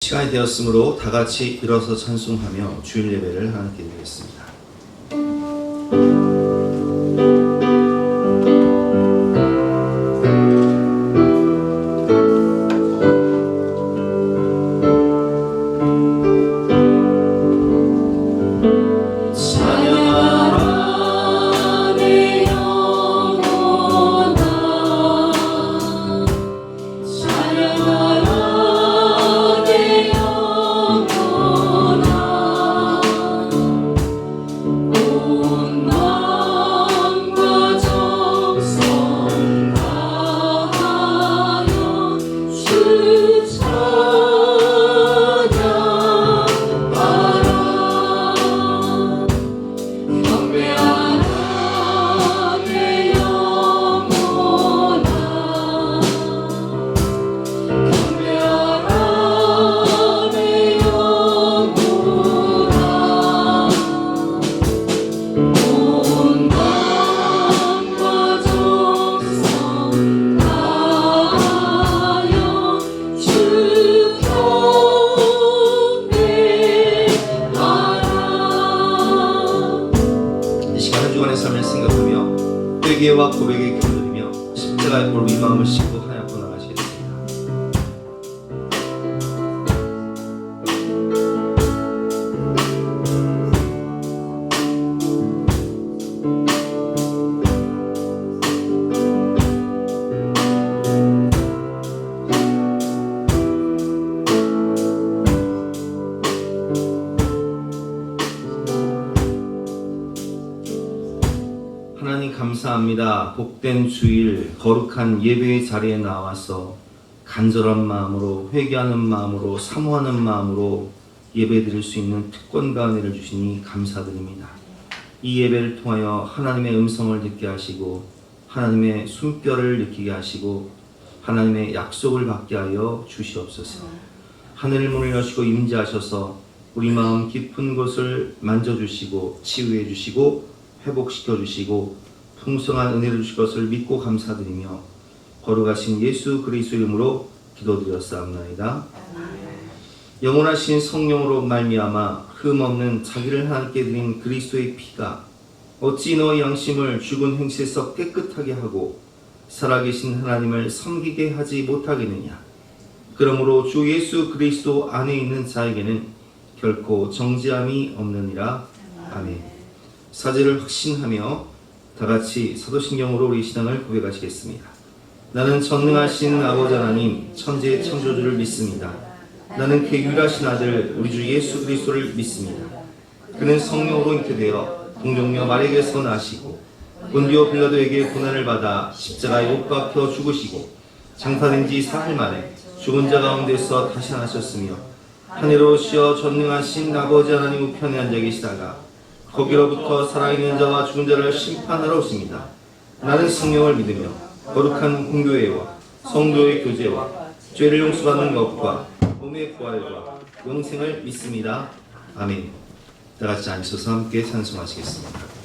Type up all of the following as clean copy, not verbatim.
시간이 되었으므로 다 같이 일어서 찬송하며 주일 예배를 하나님께 드리겠습니다. 회개와 고백에 기울이며 십자가의 볼 위 마음을 싣고 하얗고 나가시겠습니다. 하나님 감사합니다. 복된 주일 거룩한 예배의 자리에 나와서 간절한 마음으로 회개하는 마음으로 사모하는 마음으로 예배드릴 수 있는 특권과 은혜를 주시니 감사드립니다. 이 예배를 통하여 하나님의 음성을 듣게 하시고 하나님의 숨결을 느끼게 하시고 하나님의 약속을 받게 하여 주시옵소서. 하늘 문을 여시고 임재하셔서 우리 마음 깊은 곳을 만져주시고 치유해 주시고 회복시켜 주시고 풍성한 은혜를 주실 것을 믿고 감사드리며 거룩하신 예수 그리스도 이름으로 기도드렸사옵나이다. 영원하신 성령으로 말미암아 흠없는 자기를 하나님께 드린 그리스도의 피가 어찌 너의 양심을 죽은 행실에서 깨끗하게 하고 살아계신 하나님을 섬기게 하지 못하겠느냐. 그러므로 주 예수 그리스도 안에 있는 자에게는 결코 정죄함이 없느니라. 아멘. 사제를 확신하며 다같이 사도신경으로 우리 신앙을 고백하시겠습니다. 나는 전능하신 아버지 하나님 천지의 창조주를 믿습니다. 나는 그 유일하신 아들 우리 주 예수 그리스도를 믿습니다. 그는 성령으로 잉태되어 동정녀 마리아에게서 나시고 본디오 빌라도에게 고난을 받아 십자가에 못 박혀 죽으시고 장사된 지 사흘 만에 죽은 자 가운데서 다시 나셨으며 하늘로 오시어 전능하신 아버지 하나님 우편에 앉아 계시다가 거기로부터 살아있는 자와 죽은 자를 심판하러 오십니다. 나는 성령을 믿으며 거룩한 공교회와 성도의 교제와 죄를 용서받는 것과 몸의 부활과 영생을 믿습니다. 아멘. 다같이 앉으셔서 함께 찬송하시겠습니다.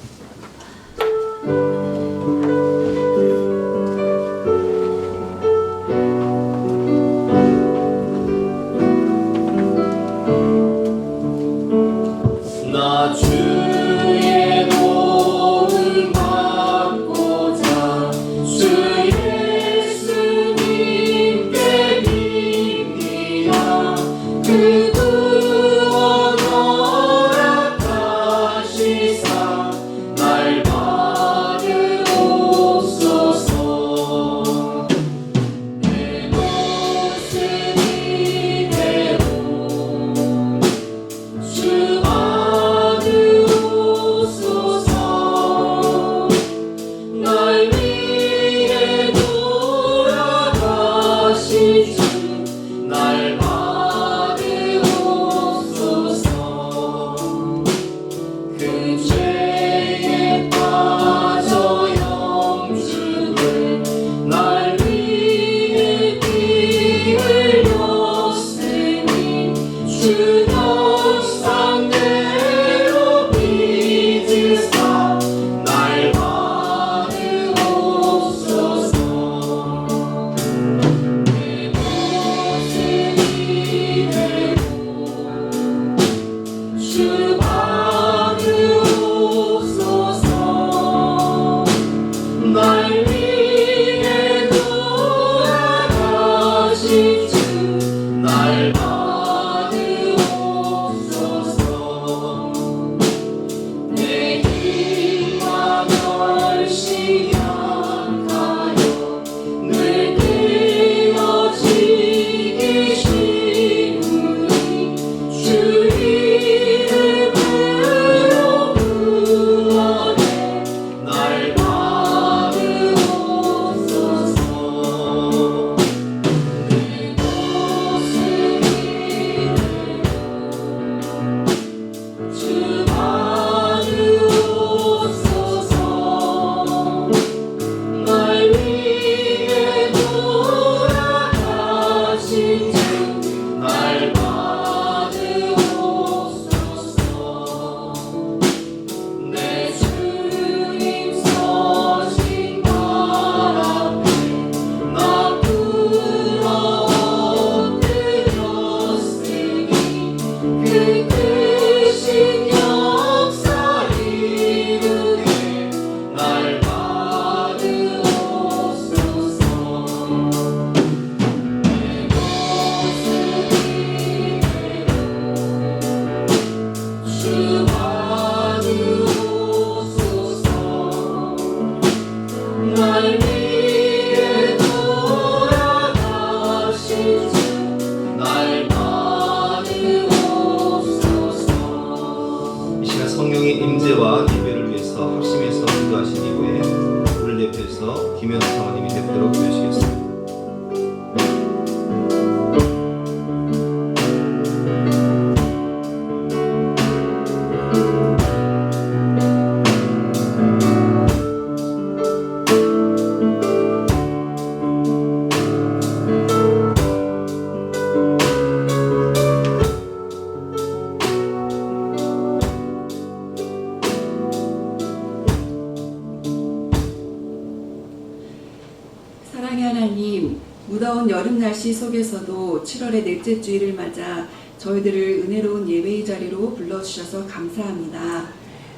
날씨 속에서도 7월의 넷째 주일을 맞아 저희들을 은혜로운 예배의 자리로 불러주셔서 감사합니다.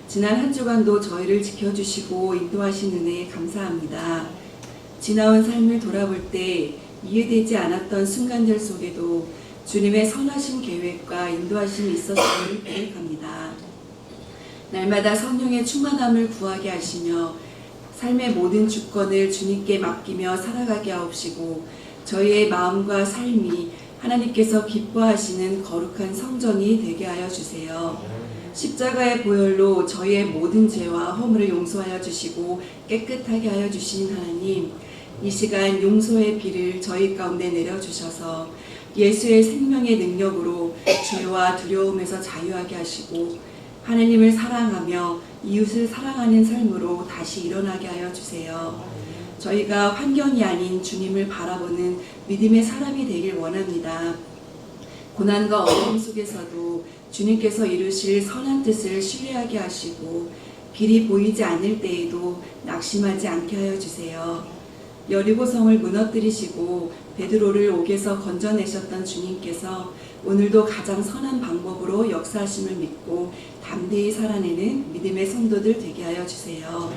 지난 한 주간도 저희를 지켜주시고 인도하신 은혜에 감사합니다. 지나온 삶을 돌아볼 때 이해되지 않았던 순간들 속에도 주님의 선하신 계획과 인도하심이 있었음을 고백합니다. 날마다 성령의 충만함을 구하게 하시며 삶의 모든 주권을 주님께 맡기며 살아가게 하옵시고 저희의 마음과 삶이 하나님께서 기뻐하시는 거룩한 성전이 되게 하여 주세요. 십자가의 보혈로 저희의 모든 죄와 허물을 용서하여 주시고 깨끗하게 하여 주신 하나님, 이 시간 용서의 비를 저희 가운데 내려주셔서 예수의 생명의 능력으로 죄와 두려움에서 자유하게 하시고 하나님을 사랑하며 이웃을 사랑하는 삶으로 다시 일어나게 하여 주세요. 저희가 환경이 아닌 주님을 바라보는 믿음의 사람이 되길 원합니다. 고난과 어려움 속에서도 주님께서 이루실 선한 뜻을 신뢰하게 하시고 길이 보이지 않을 때에도 낙심하지 않게 하여 주세요. 여리고성을 무너뜨리시고 베드로를 옥에서 건져내셨던 주님께서 오늘도 가장 선한 방법으로 역사하심을 믿고 담대히 살아내는 믿음의 성도들 되게 하여 주세요.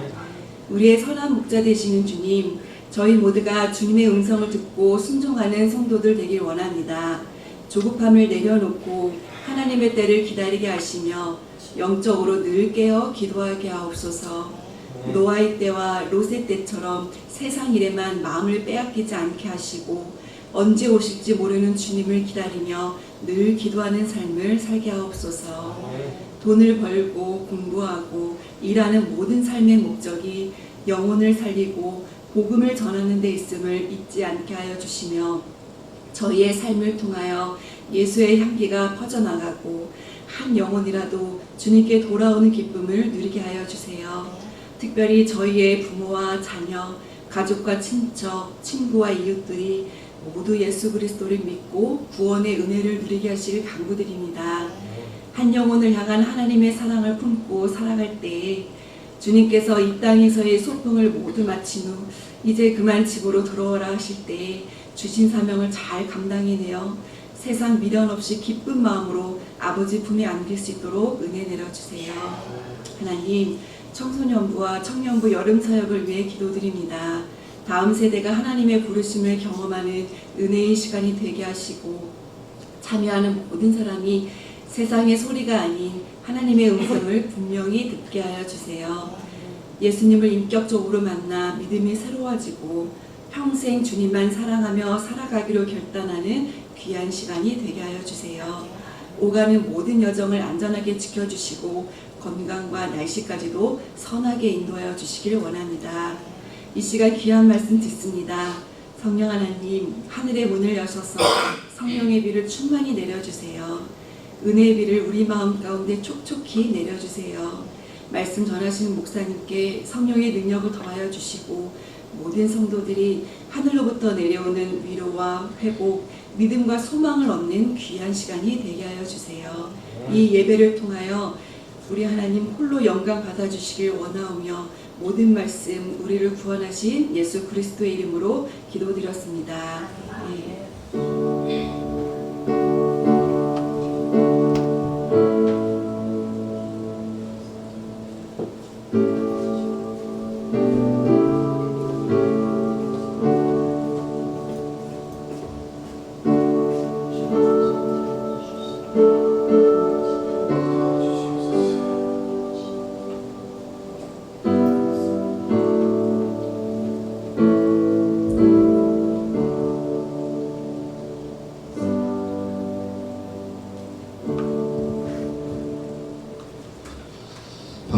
우리의 선한 목자 되시는 주님, 저희 모두가 주님의 음성을 듣고 순종하는 성도들 되길 원합니다. 조급함을 내려놓고 하나님의 때를 기다리게 하시며 영적으로 늘 깨어 기도하게 하옵소서. 노아의 때와 롯의 때처럼 세상 일에만 마음을 빼앗기지 않게 하시고 언제 오실지 모르는 주님을 기다리며 늘 기도하는 삶을 살게 하옵소서. 돈을 벌고 공부하고 일하는 모든 삶의 목적이 영혼을 살리고 복음을 전하는 데 있음을 잊지 않게 하여 주시며 저희의 삶을 통하여 예수의 향기가 퍼져나가고 한 영혼이라도 주님께 돌아오는 기쁨을 누리게 하여 주세요. 특별히 저희의 부모와 자녀, 가족과 친척, 친구와 이웃들이 모두 예수 그리스도를 믿고 구원의 은혜를 누리게 하시길 간구드립니다. 한 영혼을 향한 하나님의 사랑을 품고 살아갈 때에 주님께서 이 땅에서의 소풍을 모두 마친 후 이제 그만 집으로 돌아오라 하실 때에 주신 사명을 잘 감당해내어 세상 미련 없이 기쁜 마음으로 아버지 품에 안길 수 있도록 은혜 내려주세요. 하나님, 청소년부와 청년부 여름사역을 위해 기도드립니다. 다음 세대가 하나님의 부르심을 경험하는 은혜의 시간이 되게 하시고 참여하는 모든 사람이 세상의 소리가 아닌 하나님의 음성을 분명히 듣게 하여 주세요. 예수님을 인격적으로 만나 믿음이 새로워지고 평생 주님만 사랑하며 살아가기로 결단하는 귀한 시간이 되게 하여 주세요. 오가는 모든 여정을 안전하게 지켜주시고 건강과 날씨까지도 선하게 인도하여 주시길 원합니다. 이 시간 귀한 말씀 듣습니다. 성령 하나님, 하늘의 문을 여셔서 성령의 비를 충만히 내려주세요. 은혜의 비를 우리 마음 가운데 촉촉히 내려주세요. 말씀 전하시는 목사님께 성령의 능력을 더하여 주시고 모든 성도들이 하늘로부터 내려오는 위로와 회복, 믿음과 소망을 얻는 귀한 시간이 되게 하여 주세요. 이 예배를 통하여 우리 하나님 홀로 영광 받아주시길 원하오며 모든 말씀 우리를 구원하신 예수 그리스도의 이름으로 기도드렸습니다. 네.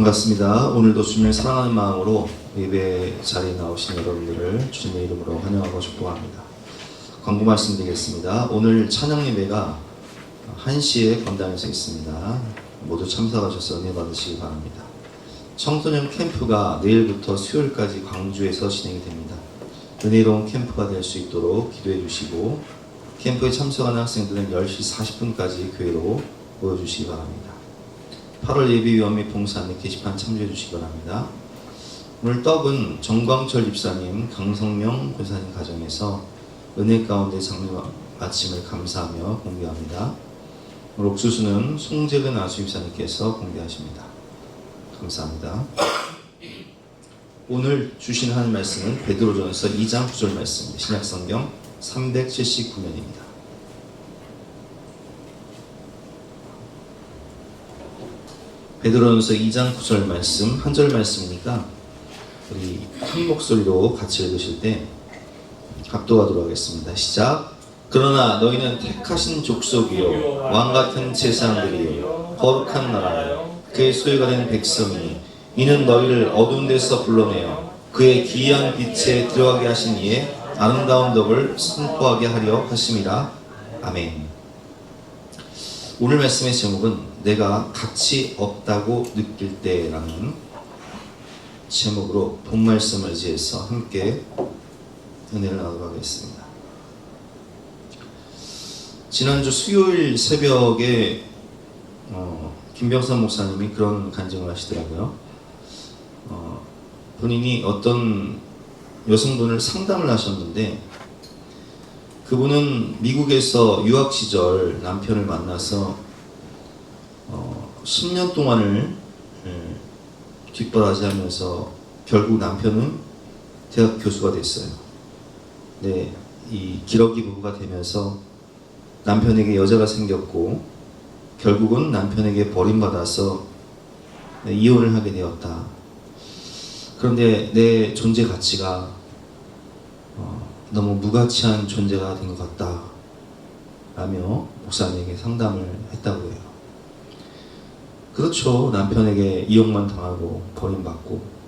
반갑습니다. 오늘도 주님을 사랑하는 마음으로 예배 자리에 나오신 여러분들을 주님의 이름으로 환영하고 축복합니다. 광고 말씀드리겠습니다. 오늘 찬양 예배가 1시에 건당에서 있습니다. 모두 참석하셔서 은혜 받으시기 바랍니다. 청소년 캠프가 내일부터 수요일까지 광주에서 진행이 됩니다. 은혜로운 캠프가 될 수 있도록 기도해 주시고 캠프에 참석하는 학생들은 10시 40분까지 교회로 모여주시기 바랍니다. 8월 예비위원 및 봉사 및 게시판 참조해 주시기 바랍니다. 오늘 떡은 정광철 집사님, 강성명 권사님 가정에서 은혜 가운데 장래 마침을 감사하며 공개합니다. 오늘 옥수수는 송재근 아수입사님께서 공개하십니다. 감사합니다. 오늘 주신 하나님 말씀은 베드로전서 2장 9절 말씀입니다. 신약성경 379면입니다. 베드로전서 2장 9절 말씀, 한 절 말씀이니까 우리 큰 목소리로 같이 읽으실 때 합독하도록 하겠습니다. 시작. 그러나 너희는 택하신 족속이요 왕같은 제사장들이요 거룩한 나라요 그의 소유가 된 백성이 이는 너희를 어두운 데서 불러내어 그의 기이한 빛에 들어가게 하신 이의 아름다운 덕을 선포하게 하려 하심이라. 아멘. 오늘 말씀의 제목은 내가 가치 없다고 느낄 때라는 제목으로 본 말씀을 지해서 함께 은혜를 나누도록 하겠습니다. 지난주 수요일 새벽에 김병선 목사님이 그런 간증을 하시더라고요. 본인이 어떤 여성분을 상담을 하셨는데 그분은 미국에서 유학 시절 남편을 만나서 10년 동안을 뒷바라지하면서 결국 남편은 대학 교수가 됐어요. 네, 이 기러기 부부가 되면서 남편에게 여자가 생겼고 결국은 남편에게 버림받아서 이혼을 하게 되었다. 그런데 내 존재 가치가 너무 무가치한 존재가 된 것 같다 라며 목사님에게 상담을 했다고 해요. 그렇죠. 남편에게 이용만 당하고 버림받고.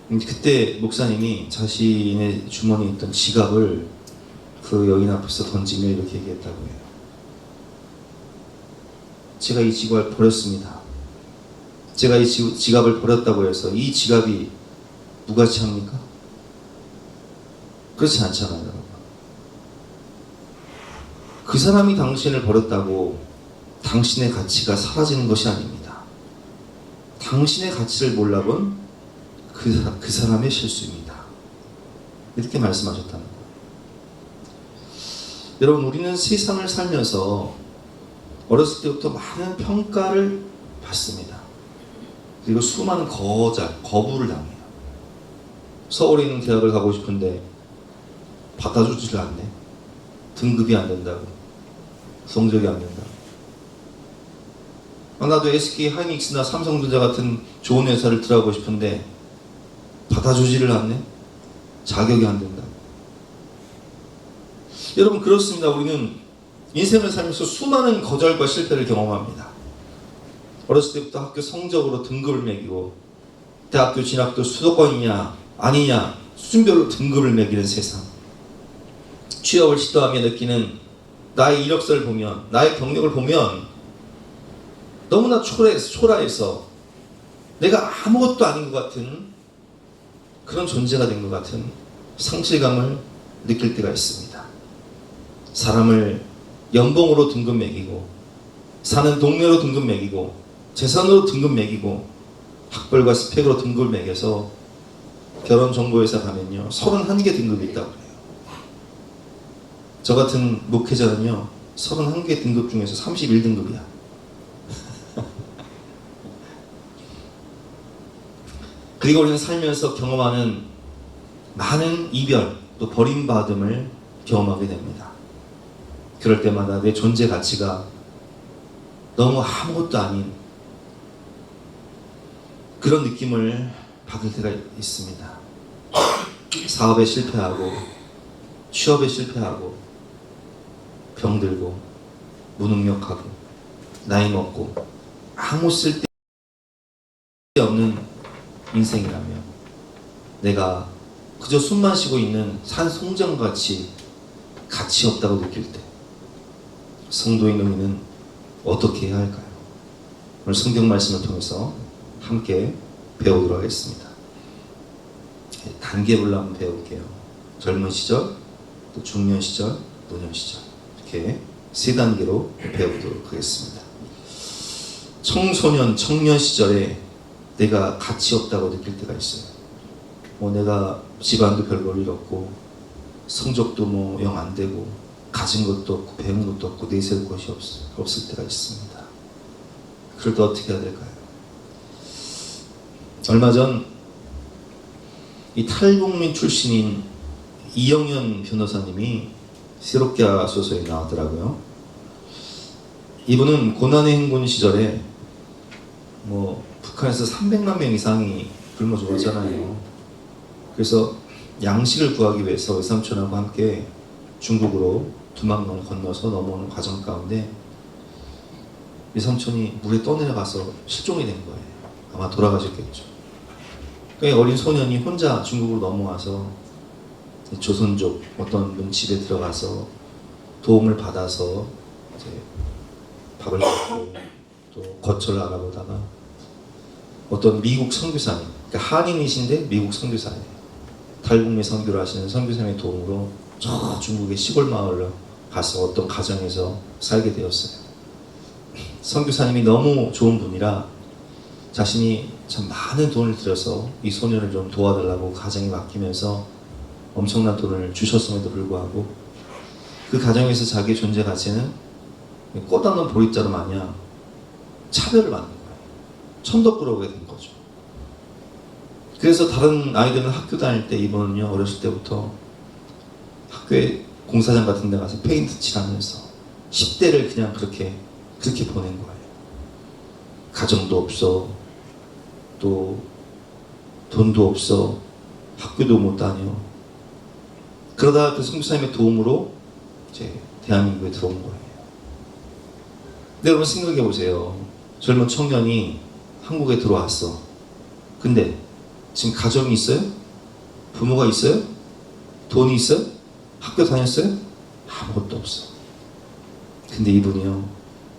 그때 목사님이 자신의 주머니에 있던 지갑을 그 여인 앞에서 던지며 이렇게 얘기했다고 해요. 제가 이 지갑을 버렸습니다. 제가 이 지갑을 버렸다고 해서 이 지갑이 무가치합니까? 그렇지 않잖아요, 여러분. 그 사람이 당신을 버렸다고 당신의 가치가 사라지는 것이 아닙니다. 당신의 가치를 몰라본 그 사람의 실수입니다. 이렇게 말씀하셨다는 거예요. 여러분, 우리는 세상을 살면서 어렸을 때부터 많은 평가를 받습니다. 그리고 수많은 거부를 당해요. 서울에 있는 대학을 가고 싶은데 받아주지를 않네. 등급이 안 된다고. 성적이 안 된다고. 나도 SK 하이닉스나 삼성전자 같은 좋은 회사를 들어가고 싶은데 받아주지를 않네. 자격이 안 된다고. 여러분, 그렇습니다. 우리는 인생을 살면서 수많은 거절과 실패를 경험합니다. 어렸을 때부터 학교 성적으로 등급을 매기고 대학교 진학도 수도권이냐 아니냐 수준별로 등급을 매기는 세상. 취업을 시도하며 느끼는 나의 이력서를 보면, 나의 경력을 보면 너무나 초라해서 내가 아무것도 아닌 것 같은 그런 존재가 된 것 같은 상실감을 느낄 때가 있습니다. 사람을 연봉으로 등급 매기고 사는 동네로 등급 매기고 재산으로 등급 매기고 학벌과 스펙으로 등급을 매겨서 결혼정보회사 가면요 31개 등급이 있다고 그래요. 저 같은 목회자는요 31개 등급 중에서 31등급이야. 그리고 우리는 살면서 경험하는 많은 이별 또 버림받음을 경험하게 됩니다. 그럴 때마다 내 존재 가치가 너무 아무것도 아닌 그런 느낌을 받을 때가 있습니다. 사업에 실패하고 취업에 실패하고 병들고 무능력하고 나이 먹고 아무 쓸데 없는 인생이라면 내가 그저 숨만 쉬고 있는 산 송정같이 가치 없다고 느낄 때 성도인 우리는 어떻게 해야 할까요? 오늘 성경 말씀을 통해서 함께 배우도록 하겠습니다. 단계별로 한번 배울게요. 젊은 시절, 또 중년 시절, 노년 시절 이렇게 세 단계로 배우도록 하겠습니다. 청소년, 청년 시절에 내가 가치 없다고 느낄 때가 있어요. 내가 집안도 별 볼 일 없고 성적도 뭐 영 안 되고 가진 것도 없고 배운 것도 없고 내세울 것이 없을 때가 있습니다. 그럴 때 어떻게 해야 될까요? 얼마 전 이 탈북민 출신인 이영현 변호사님이 새롭게 소설에 나왔더라고요. 이분은 고난의 행군 시절에 뭐 북한에서 300만 명 이상이 굶어 죽었잖아요. 그래서 양식을 구하기 위해서 외삼촌하고 함께 중국으로 두만강을 건너서 넘어오는 과정 가운데 외삼촌이 물에 떠내려가서 실종이 된 거예요. 아마 돌아가셨겠죠. 꽤 어린 소년이 혼자 중국으로 넘어와서 조선족 어떤 분 집에 들어가서 도움을 받아서 이제 밥을 먹고 또 거처를 알아보다가 어떤 미국 선교사님, 그러니까 한인이신데 미국 선교사님, 탈북민 선교를 하시는 선교사님의 도움으로 저 중국의 시골 마을로 가서 어떤 가정에서 살게 되었어요. 선교사님이 너무 좋은 분이라 자신이 참 많은 돈을 들여서 이 소년을 좀 도와달라고 가정에 맡기면서 엄청난 돈을 주셨음에도 불구하고 그 가정에서 자기의 존재 가치는 꽃다는 보릿자루 마냥 차별을 받는 거예요. 천덕꾸러기가 된 거죠. 그래서 다른 아이들은 학교 다닐 때 이분은요 어렸을 때부터 학교에 공사장 같은 데 가서 페인트 칠하면서 10대를 그냥 그렇게 보낸 거예요. 가정도 없어, 또 돈도 없어, 학교도 못 다녀. 그러다가 그 선교사님의 도움으로 이제 대한민국에 들어온 거예요. 근데 여러분 생각해 보세요. 젊은 청년이 한국에 들어왔어. 근데 지금 가정이 있어요? 부모가 있어요? 돈이 있어요? 학교 다녔어요? 아무것도 없어. 근데 이분이요,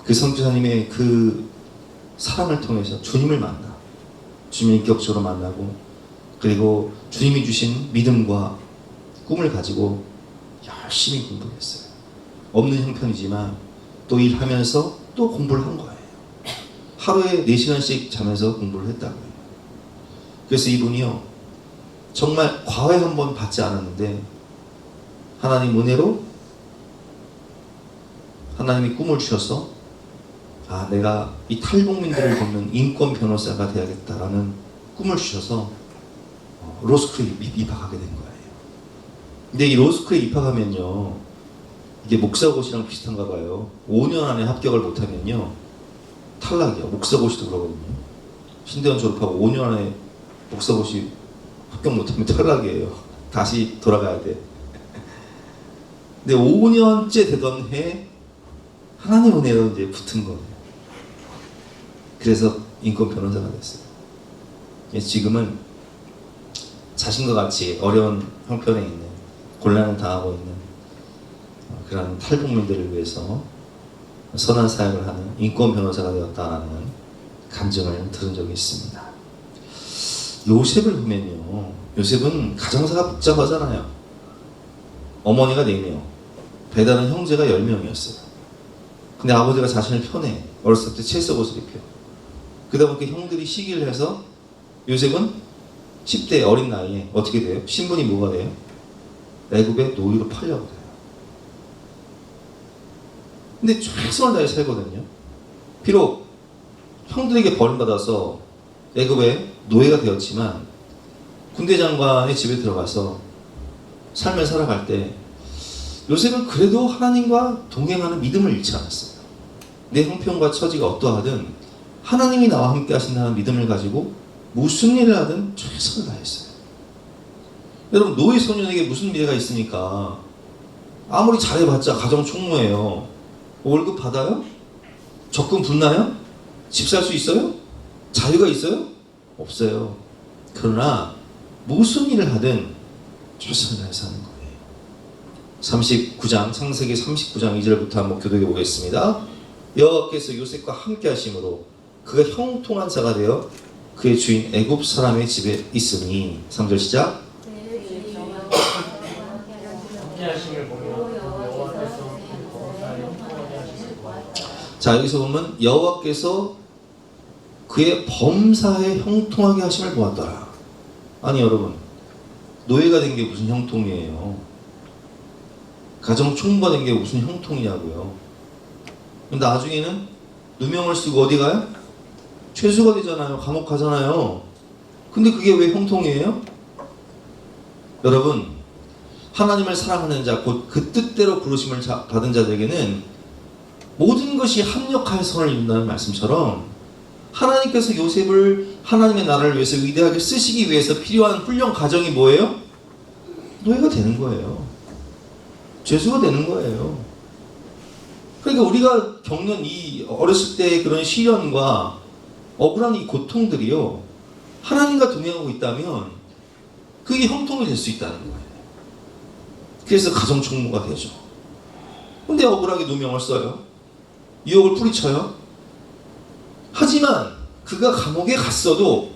그 선교사님의 그 사랑을 통해서 주님을 만나. 주님을 인격적으로 만나고, 그리고 주님이 주신 믿음과 꿈을 가지고 열심히 공부했어요. 없는 형편이지만 또 일하면서 또 공부를 한 거예요. 하루에 4시간씩 자면서 공부를 했다고요. 그래서 이분이요 정말 과외 한 번 받지 않았는데 하나님 은혜로 하나님이 꿈을 주셔서 아, 내가 이 탈북민들을 돕는 인권 변호사가 되야겠다라는 꿈을 주셔서 로스쿨에 입학하게 된 거예요. 근데 이 로스쿨에 입학하면요 이게 목사고시랑 비슷한가 봐요. 5년 안에 합격을 못하면요 탈락이야. 목사고시도 그러거든요. 신대원 졸업하고 5년 안에 목사고시 합격 못하면 탈락이에요. 다시 돌아가야 돼. 근데 5년째 되던 해 하나님 은혜로 이제 붙은 거예요. 그래서 인권 변호사가 됐어요. 지금은 자신과 같이 어려운 형편에 있는, 곤란을 당하고 있는 그런 탈북민들을 위해서 선한 사역을 하는 인권 변호사가 되었다는 간증을 들은 적이 있습니다. 요셉을 보면요, 요셉은 가정사가 복잡하잖아요. 어머니가 4명, 배다른 형제가 10명이었어요. 근데 아버지가 자신을 편해. 어렸을 때 채색 옷을 입혀. 그러다 보니까 형들이 시기를 해서 요셉은 10대 어린 나이에 어떻게 돼요? 신분이 뭐가 돼요? 애굽의 노예로 팔려고 돼요. 근데 최선을 다해 살거든요. 비록 형들에게 버림받아서 애굽의 노예가 되었지만 군대 장관의 집에 들어가서 삶을 살아갈 때 요셉은 그래도 하나님과 동행하는 믿음을 잃지 않았어요. 내 형편과 처지가 어떠하든 하나님이 나와 함께 하신다는 믿음을 가지고 무슨 일을 하든 최선을 다했어요. 여러분, 노예 소년에게 무슨 미래가 있습니까? 아무리 잘해봤자 가정 총무예요. 월급 받아요? 적금 붙나요? 집 살 수 있어요? 자유가 있어요? 없어요. 그러나 무슨 일을 하든 최선을 다해서 하는 거예요. 39장, 창세기 39장 2절부터 한번 교독해 보겠습니다. 여호와께서 요셉과 함께 하심으로 그가 형통한 자가 되어 그의 주인 애굽 사람의 집에 있으니. 3절 시작. 자, 여기서 보면 여호와께서 그의 범사에 형통하게 하심을 보았더라. 아니 여러분, 노예가 된 게 무슨 형통이에요? 가정 총무가 된 게 무슨 형통이냐고요. 나중에는 누명을 쓰고 어디 가요? 죄수가 되잖아요. 감옥 가잖아요. 근데 그게 왜 형통이에요? 여러분, 하나님을 사랑하는 자, 곧 그 뜻대로 부르심을 받은 자들에게는 모든 것이 합력하여 선을 이룬다는 말씀처럼 하나님께서 요셉을 하나님의 나라를 위해서 위대하게 쓰시기 위해서 필요한 훈련 과정이 뭐예요? 노예가 되는 거예요. 죄수가 되는 거예요. 그러니까 우리가 겪는 이 어렸을 때의 그런 시련과 억울한 이 고통들이요, 하나님과 동행하고 있다면 그게 형통이 될 수 있다는 거예요. 그래서 가정 총무가 되죠. 근데 억울하게 누명을 써요. 유혹을 뿌리쳐요. 하지만 그가 감옥에 갔어도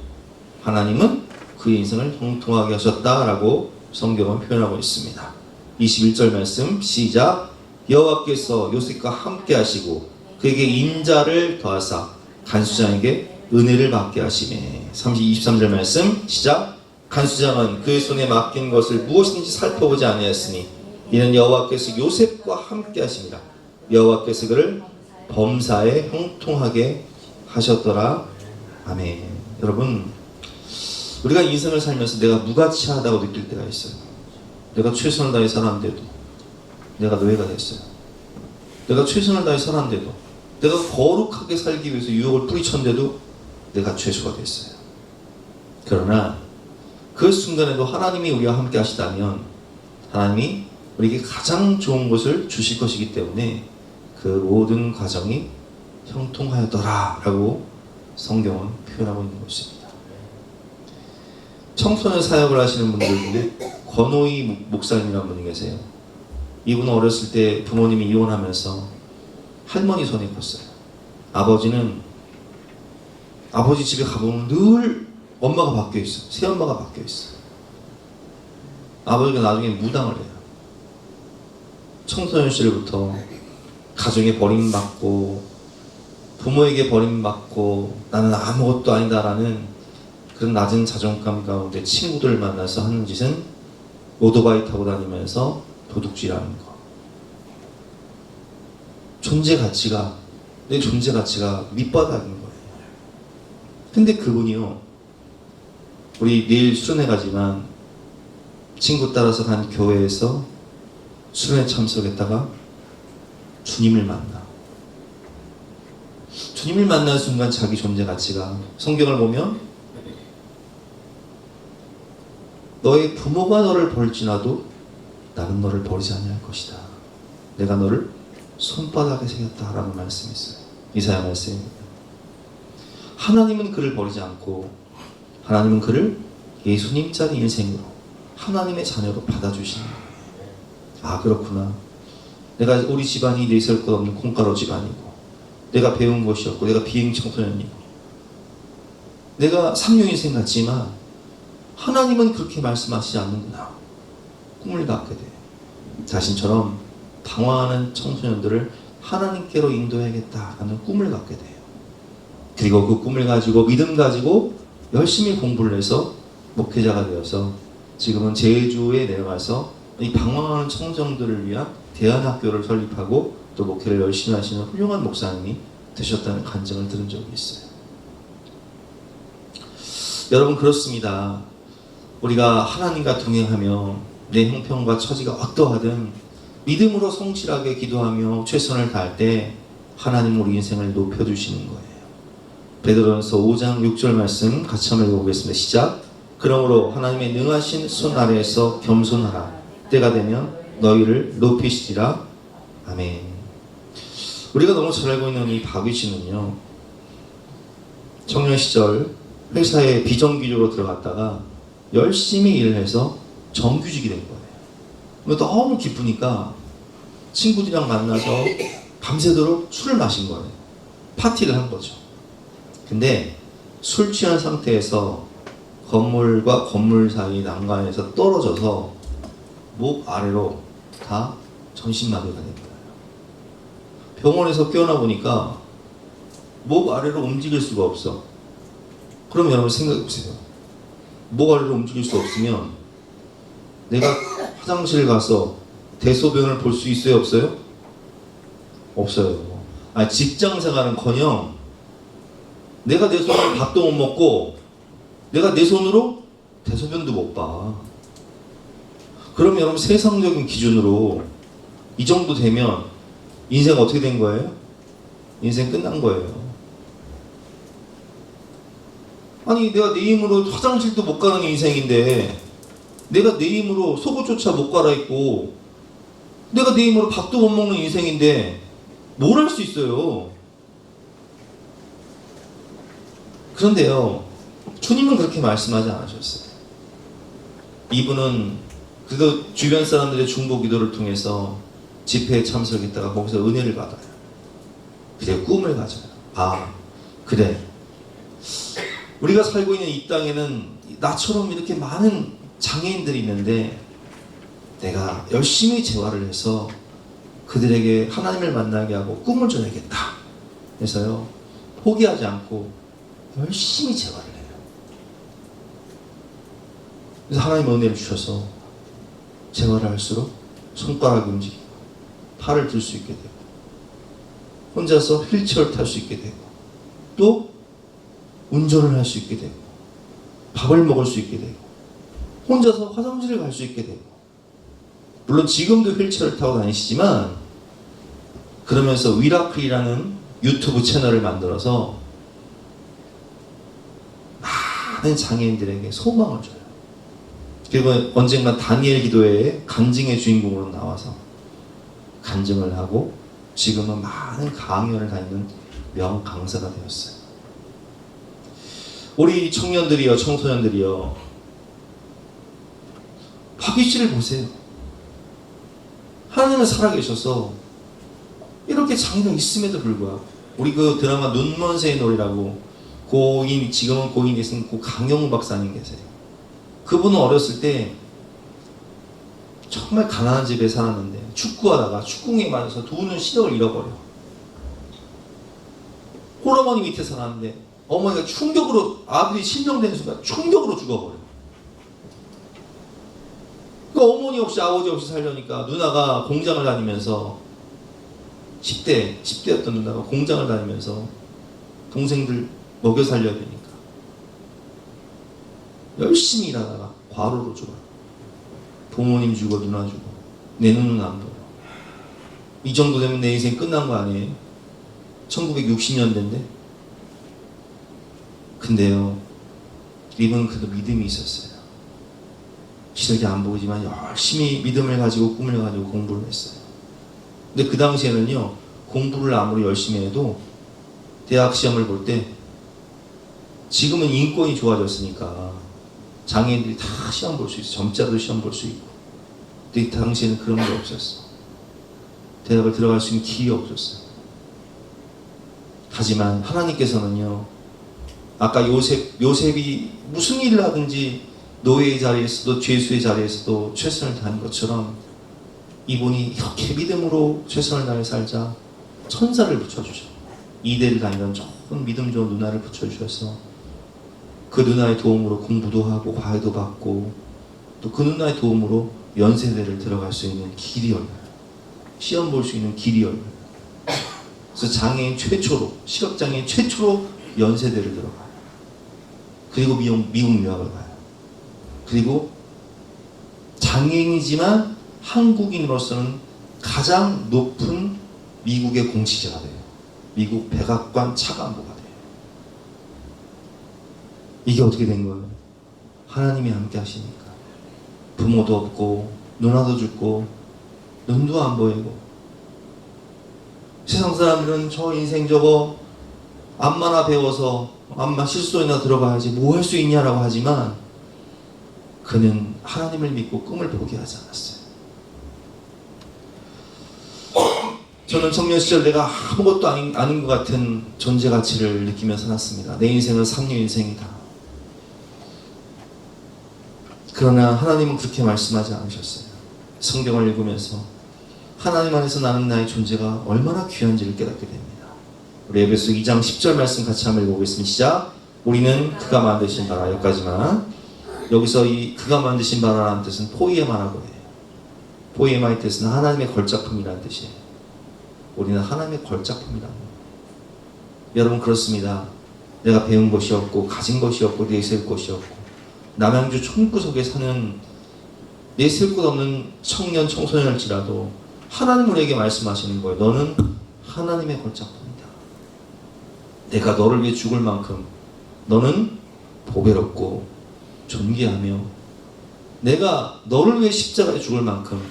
하나님은 그의 인생을 형통하게 하셨다라고 성경은 표현하고 있습니다. 21절 말씀 시작. 여호와께서 요셉과 함께 하시고 그에게 인자를 더하사 간수장에게 은혜를 받게 하시매. 23절 말씀 시작. 간수장은 그의 손에 맡긴 것을 무엇인지 살펴보지 아니하였으니 이는 여호와께서 요셉과 함께 하십니다. 여호와께서 그를 범사에 형통하게 하셨더라. 아멘. 여러분, 우리가 인생을 살면서 내가 무가치하다고 느낄 때가 있어요. 내가 최선을 다해 살았는데도 내가 노예가 됐어요. 내가 최선을 다해 살았는데도 내가 거룩하게 살기 위해서 유혹을 뿌리쳤는데도 내가 죄수가 됐어요. 그러나 그 순간에도 하나님이 우리와 함께 하시다면 하나님이 우리에게 가장 좋은 것을 주실 것이기 때문에 그 모든 과정이 형통하였더라 라고 성경은 표현하고 있는 것입니다. 청소년 사역을 하시는 분들 중에 권호희 목사님이라는 분이 계세요. 이분은 어렸을 때 부모님이 이혼하면서 할머니 손에 컸어요. 아버지는 아버지 집에 가보면 늘 엄마가 바뀌어 있어. 새엄마가 바뀌어 있어. 아버지가 나중에 무당을 해요. 청소년 시절부터 가정에 버림받고 부모에게 버림받고 나는 아무것도 아니다라는 그런 낮은 자존감 가운데 친구들을 만나서 하는 짓은 오토바이 타고 다니면서 도둑질하는 거. 내 존재 가치가 밑바닥인 거예요. 근데 그분이요, 우리 내일 수련회 가지만 친구 따라서 간 교회에서 수련회 참석했다가 주님을 만나. 주님을 만난 순간 자기 존재 가치가, 성경을 보면 너의 부모가 너를 버릴지라도 나는 너를 버리지 아니할 것이다. 내가 너를 손바닥에 새겼다 라는 말씀이 있어요. 이사야 말씀입니다. 하나님은 그를 버리지 않고 하나님은 그를 예수님짜리 인생으로 하나님의 자녀로 받아주시는 거예요. 아, 그렇구나. 내가 우리 집안이 내세울 것 없는 콩가루 집안이고 내가 배운 것이 없고 내가 비행 청소년이고 내가 삼류인생 같지만 하나님은 그렇게 말씀하시지 않는구나. 꿈을 갖게 돼요. 자신처럼 방황하는 청소년들을 하나님께로 인도해야겠다라는 꿈을 갖게 돼요. 그리고 그 꿈을 가지고 믿음 가지고 열심히 공부를 해서 목회자가 되어서 지금은 제주에 내려가서 이 방황하는 청정들을 위한 대안학교를 설립하고 또 목회를 열심히 하시는 훌륭한 목사님이 되셨다는 간증을 들은 적이 있어요. 여러분, 그렇습니다. 우리가 하나님과 동행하며 내 형편과 처지가 어떠하든 믿음으로 성실하게 기도하며 최선을 다할 때 하나님 우리 인생을 높여주시는 거예요. 베드로전서 5장 6절 말씀 같이 한번 읽어보겠습니다. 시작. 그러므로 하나님의 능하신 손 아래에서 겸손하라. 때가 되면 너희를 높이시리라. 아멘. 우리가 너무 잘 알고 있는 이 박위 씨는요, 청년 시절 회사에 비정규직으로 들어갔다가 열심히 일을 해서 정규직이 된 거예요. 너무 기쁘니까 친구들이랑 만나서 밤새도록 술을 마신 거예요. 파티를 한 거죠. 근데 술 취한 상태에서 건물과 건물 사이 난간에서 떨어져서 목 아래로 다 전신마비가 된 거예요. 병원에서 깨어나 보니까 목 아래로 움직일 수가 없어. 그럼 여러분 생각해 보세요. 목 아래로 움직일 수 없으면 내가 화장실 가서 대소변을 볼 수 있어요, 없어요? 없어요. 직장 생활은커녕 내가 내 손으로 밥도 못 먹고 내가 내 손으로 대소변도 못 봐. 그러면 여러분 세상적인 기준으로 이 정도 되면 인생 어떻게 된 거예요? 인생 끝난 거예요. 아니 내가 내 힘으로 화장실도 못 가는 인생인데 내가 내 힘으로 속옷조차 못 갈아입고 내가 내 힘으로 밥도 못 먹는 인생인데 뭘 할 수 있어요? 그런데요, 주님은 그렇게 말씀하지 않으셨어요. 이분은 그래도 주변 사람들의 중보 기도를 통해서 집회에 참석했다가 거기서 은혜를 받아요. 그래, 꿈을 가져요. 그래, 우리가 살고 있는 이 땅에는 나처럼 이렇게 많은 장애인들이 있는데 내가 열심히 재활을 해서 그들에게 하나님을 만나게 하고 꿈을 줘야겠다 해서요, 포기하지 않고 열심히 재활을 해요. 그래서 하나님의 은혜를 주셔서 재활을 할수록 손가락이 움직이고 팔을 들 수 있게 되고 혼자서 휠체어를 탈 수 있게 되고 또 운전을 할 수 있게 되고 밥을 먹을 수 있게 되고 혼자서 화장실을 갈 수 있게 되고, 물론 지금도 휠체어를 타고 다니시지만 그러면서 위라클이라는 유튜브 채널을 만들어서 많은 장애인들에게 소망을 줘요. 그리고 언젠가 다니엘 기도회의 간증의 주인공으로 나와서 간증을 하고 지금은 많은 강연을 다니는 명강사가 되었어요. 우리 청년들이요, 청소년들이요, 박희 씨를 보세요. 하나님은 살아계셔서 이렇게 장애가 있음에도 불구하고, 우리 그 드라마 눈먼 새의 놀이라고 고인, 지금은 고인 계신 고 강영우 박사님 계세요. 그분은 어렸을 때 정말 가난한 집에 살았는데 축구하다가 축구공에 맞아서 두 눈 시력을 잃어버려. 홀어머니 밑에 살았는데 어머니가 충격으로, 아들이 실명되는 순간 충격으로 죽어버려. 그러니까 어머니 없이 아버지 없이 살려니까 누나가 공장을 다니면서 10대였던 누나가 공장을 다니면서 동생들 먹여 살려야 되니까 열심히 일하다가 과로로 죽어요. 부모님 죽어, 누나 죽어, 내 눈은 안 보여. 이 정도 되면 내 인생 끝난 거 아니에요? 1960년대인데. 근데요, 이분은 그래도 믿음이 있었어요. 시력이 안 보이지만 열심히 믿음을 가지고 꿈을 가지고 공부를 했어요. 근데 그 당시에는요, 공부를 아무리 열심히 해도 대학 시험을 볼 때, 지금은 인권이 좋아졌으니까 장애인들이 다 시험 볼 수 있어. 점자도 시험 볼 수 있고. 근데 이 당시에는 그런 게 없었어. 대학을 들어갈 수 있는 기회가 없었어요. 하지만 하나님께서는요, 아까 요셉이 무슨 일을 하든지 노예의 자리에서도 죄수의 자리에서도 최선을 다한 것처럼 이분이 이렇게 믿음으로 최선을 다해 살자 천사를 붙여주셔. 이대를 다니던 좋은 믿음 좋은 누나를 붙여주셔서 그 누나의 도움으로 공부도 하고 과외도 받고 또 그 누나의 도움으로 연세대를 들어갈 수 있는 길이 열려요. 시험 볼 수 있는 길이 열려요. 그래서 장애인 최초로, 시각장애인 최초로 연세대를 들어가요. 그리고 미국 유학을 가요. 그리고 장애인이지만 한국인으로서는 가장 높은 미국의 공직자가 돼요. 미국 백악관 차관보가 돼요. 이게 어떻게 된 거예요? 하나님이 함께 하시니까. 부모도 없고 누나도 죽고 눈도 안 보이고, 세상 사람들은 저 인생 저거 암마나 배워서 암마 실소리나 들어가야지 뭐 할 수 있냐라고 하지만 그는 하나님을 믿고 꿈을 포기하지 않았어요. 저는 청년 시절 내가 아무것도 아닌 것 같은 존재 가치를 느끼며 살았습니다. 내 인생은 상류 인생이다. 그러나 하나님은 그렇게 말씀하지 않으셨어요. 성경을 읽으면서 하나님 안에서 나는 나의 존재가 얼마나 귀한지를 깨닫게 됩니다. 우리 에베소 2장 10절 말씀 같이 한번 읽어보겠습니다. 시작. 우리는 그가 만드신 바라. 여기까지만. 여기서 이 그가 만드신 바라라는 뜻은 포이에마라고 해요. 포에마이테스는 하나님의 걸작품이라는 뜻이에요. 우리는 하나님의 걸작품이라는 거예요. 여러분 그렇습니다. 내가 배운 것이 없고 가진 것이 없고 내세울 것이 없고 남양주 촌구석에 사는 내세울 것 없는 청년 청소년일지라도 하나님 우리에게 말씀하시는 거예요. 너는 하나님의 걸작품이다. 내가 너를 위해 죽을 만큼 너는 보배롭고 존귀하며 내가 너를 위해 십자가에 죽을 만큼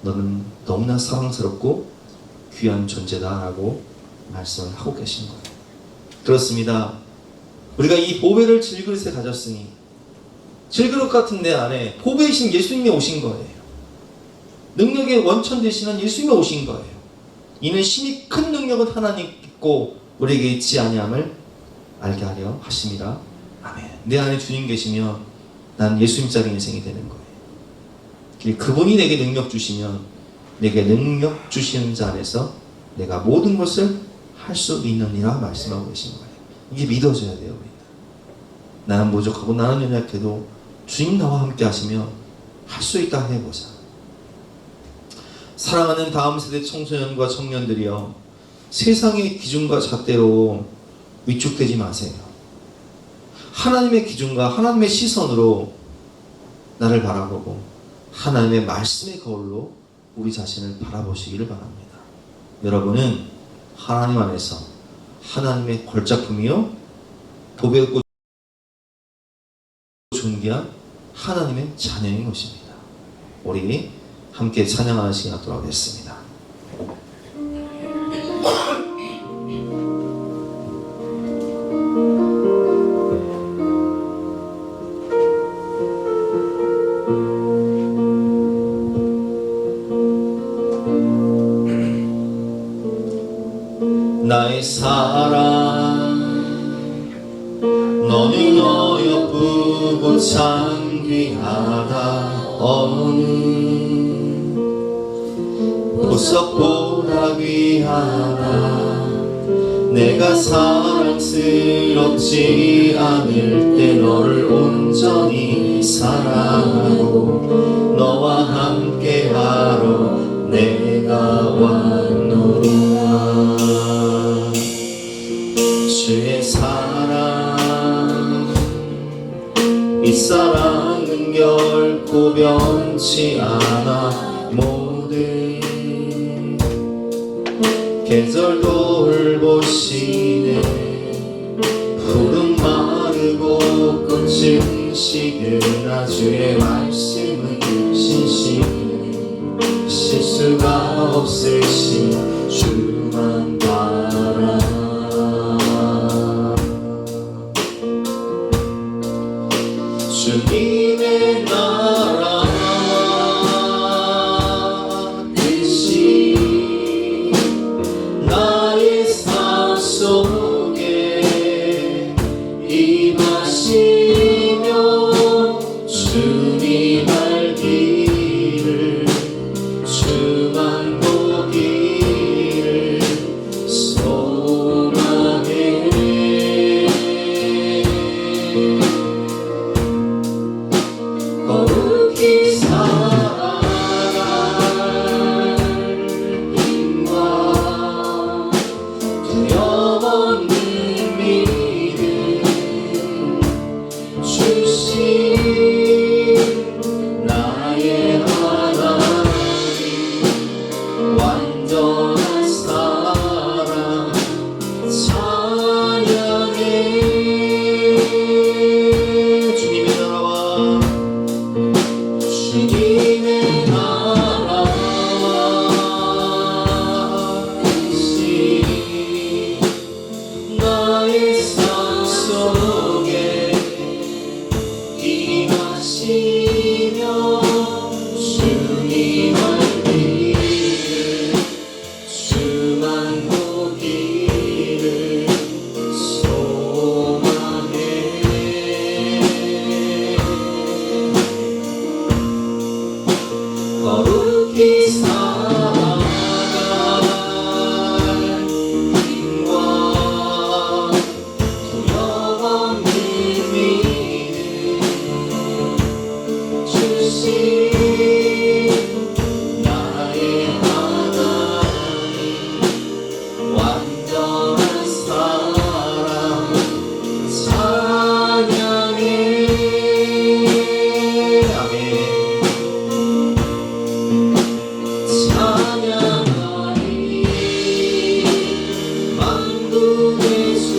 너는 너무나 사랑스럽고 귀한 존재다라고 말씀을 하고 계신 거예요. 그렇습니다. 우리가 이 보배를 질그릇에 가졌으니 질그릇 같은 내 안에 보배이신 예수님이 오신 거예요. 능력의 원천 되시는 예수님이 오신 거예요. 이는 심히 큰 능력은 하나님 있고 우리에게 있지 아니함을 알게 하려 하심이라. 아멘. 내 안에 주님 계시면 난 예수님짜리 인생이 되는 거예요. 그분이 내게 능력 주시면 내게 능력 주시는 자 안에서 내가 모든 것을 할 수 있느니라 말씀하고 계신 거예요. 이게 믿어져야 돼요. 우리는. 나는 부족하고 나는 연약해도 주님 나와 함께 하시면 할 수 있다 해보자. 사랑하는 다음 세대 청소년과 청년들이여, 세상의 기준과 잣대로 위축되지 마세요. 하나님의 기준과 하나님의 시선으로 나를 바라보고 하나님의 말씀의 거울로 우리 자신을 바라보시기를 바랍니다. 여러분은 하나님 안에서 하나님의 걸작품이요 보배롭고 존귀한 하나님의 자녀인 것입니다. 우리 함께 찬양하는 시간 갖도록 하겠습니다. 나의 사랑 너는 어여쁘고 참 귀하다. 어느 보석보다 귀하다. 내가 사랑스럽지 않을 때 너를 온전히 사랑하고 너와 함께하러 내가 왔노라. 주의 사랑, 이 사랑은 결코 변치 않아. 모든 계절 돌보시네. 푸른 마르고 꽃은 시드나 주의 말씀은 신실해. 실수가 없으신 주만 바라. 주님의 나라 뜻이 나의 삶 속에 임하시며 주님 알기를 주만 보기를 소망해. 거룩히 살아갈 힘과 두려움없는 믿음 주신 나의 하나님. 완전한 사랑 찬양해. 주님의 나라와 주님의 나라와 뜻이 예수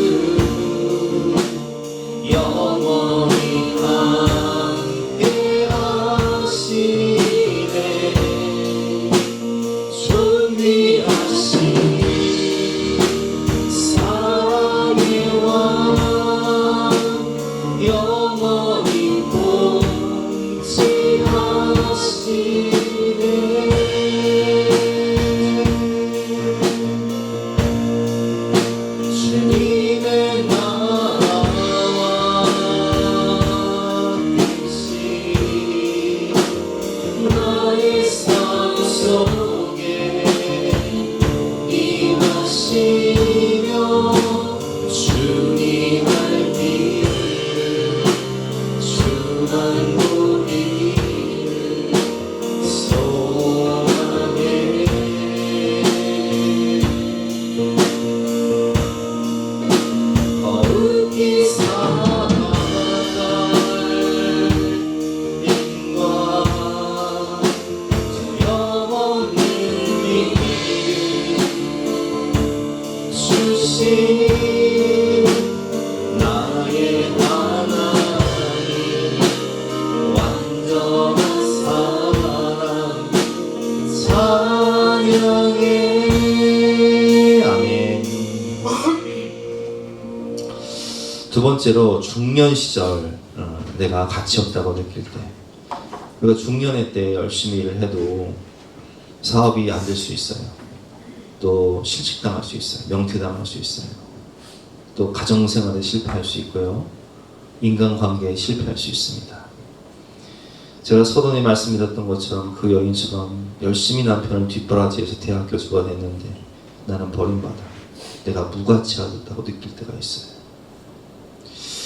영원히 함께 하시네. 존귀하신 사랑의 왕 영원히 통치하시네. 주님의 나라와 뜻이 나의 삶 속에 임하시며 주님 할 길을 주만 보기를 소원하네. 거룩히 살아갈 인과 영원히 주신 나의 하나님 완전한 사랑 찬양해. 아멘. 두 번째로 중년 시절 내가 가치 없다고 느낄 때, 우리가 중년의 때 열심히 일을 해도 사업이 안 될 수 있어요. 또 실직당할 수 있어요. 명퇴당할 수 있어요. 또 가정생활에 실패할 수 있고요. 인간관계에 실패할 수 있습니다. 제가 서론에 말씀드렸던 것처럼 그 여인처럼 열심히 남편을 뒷바라지해서 대학 교수가 됐는데 나는 버림받아 내가 무가치하다고 느낄 때가 있어요.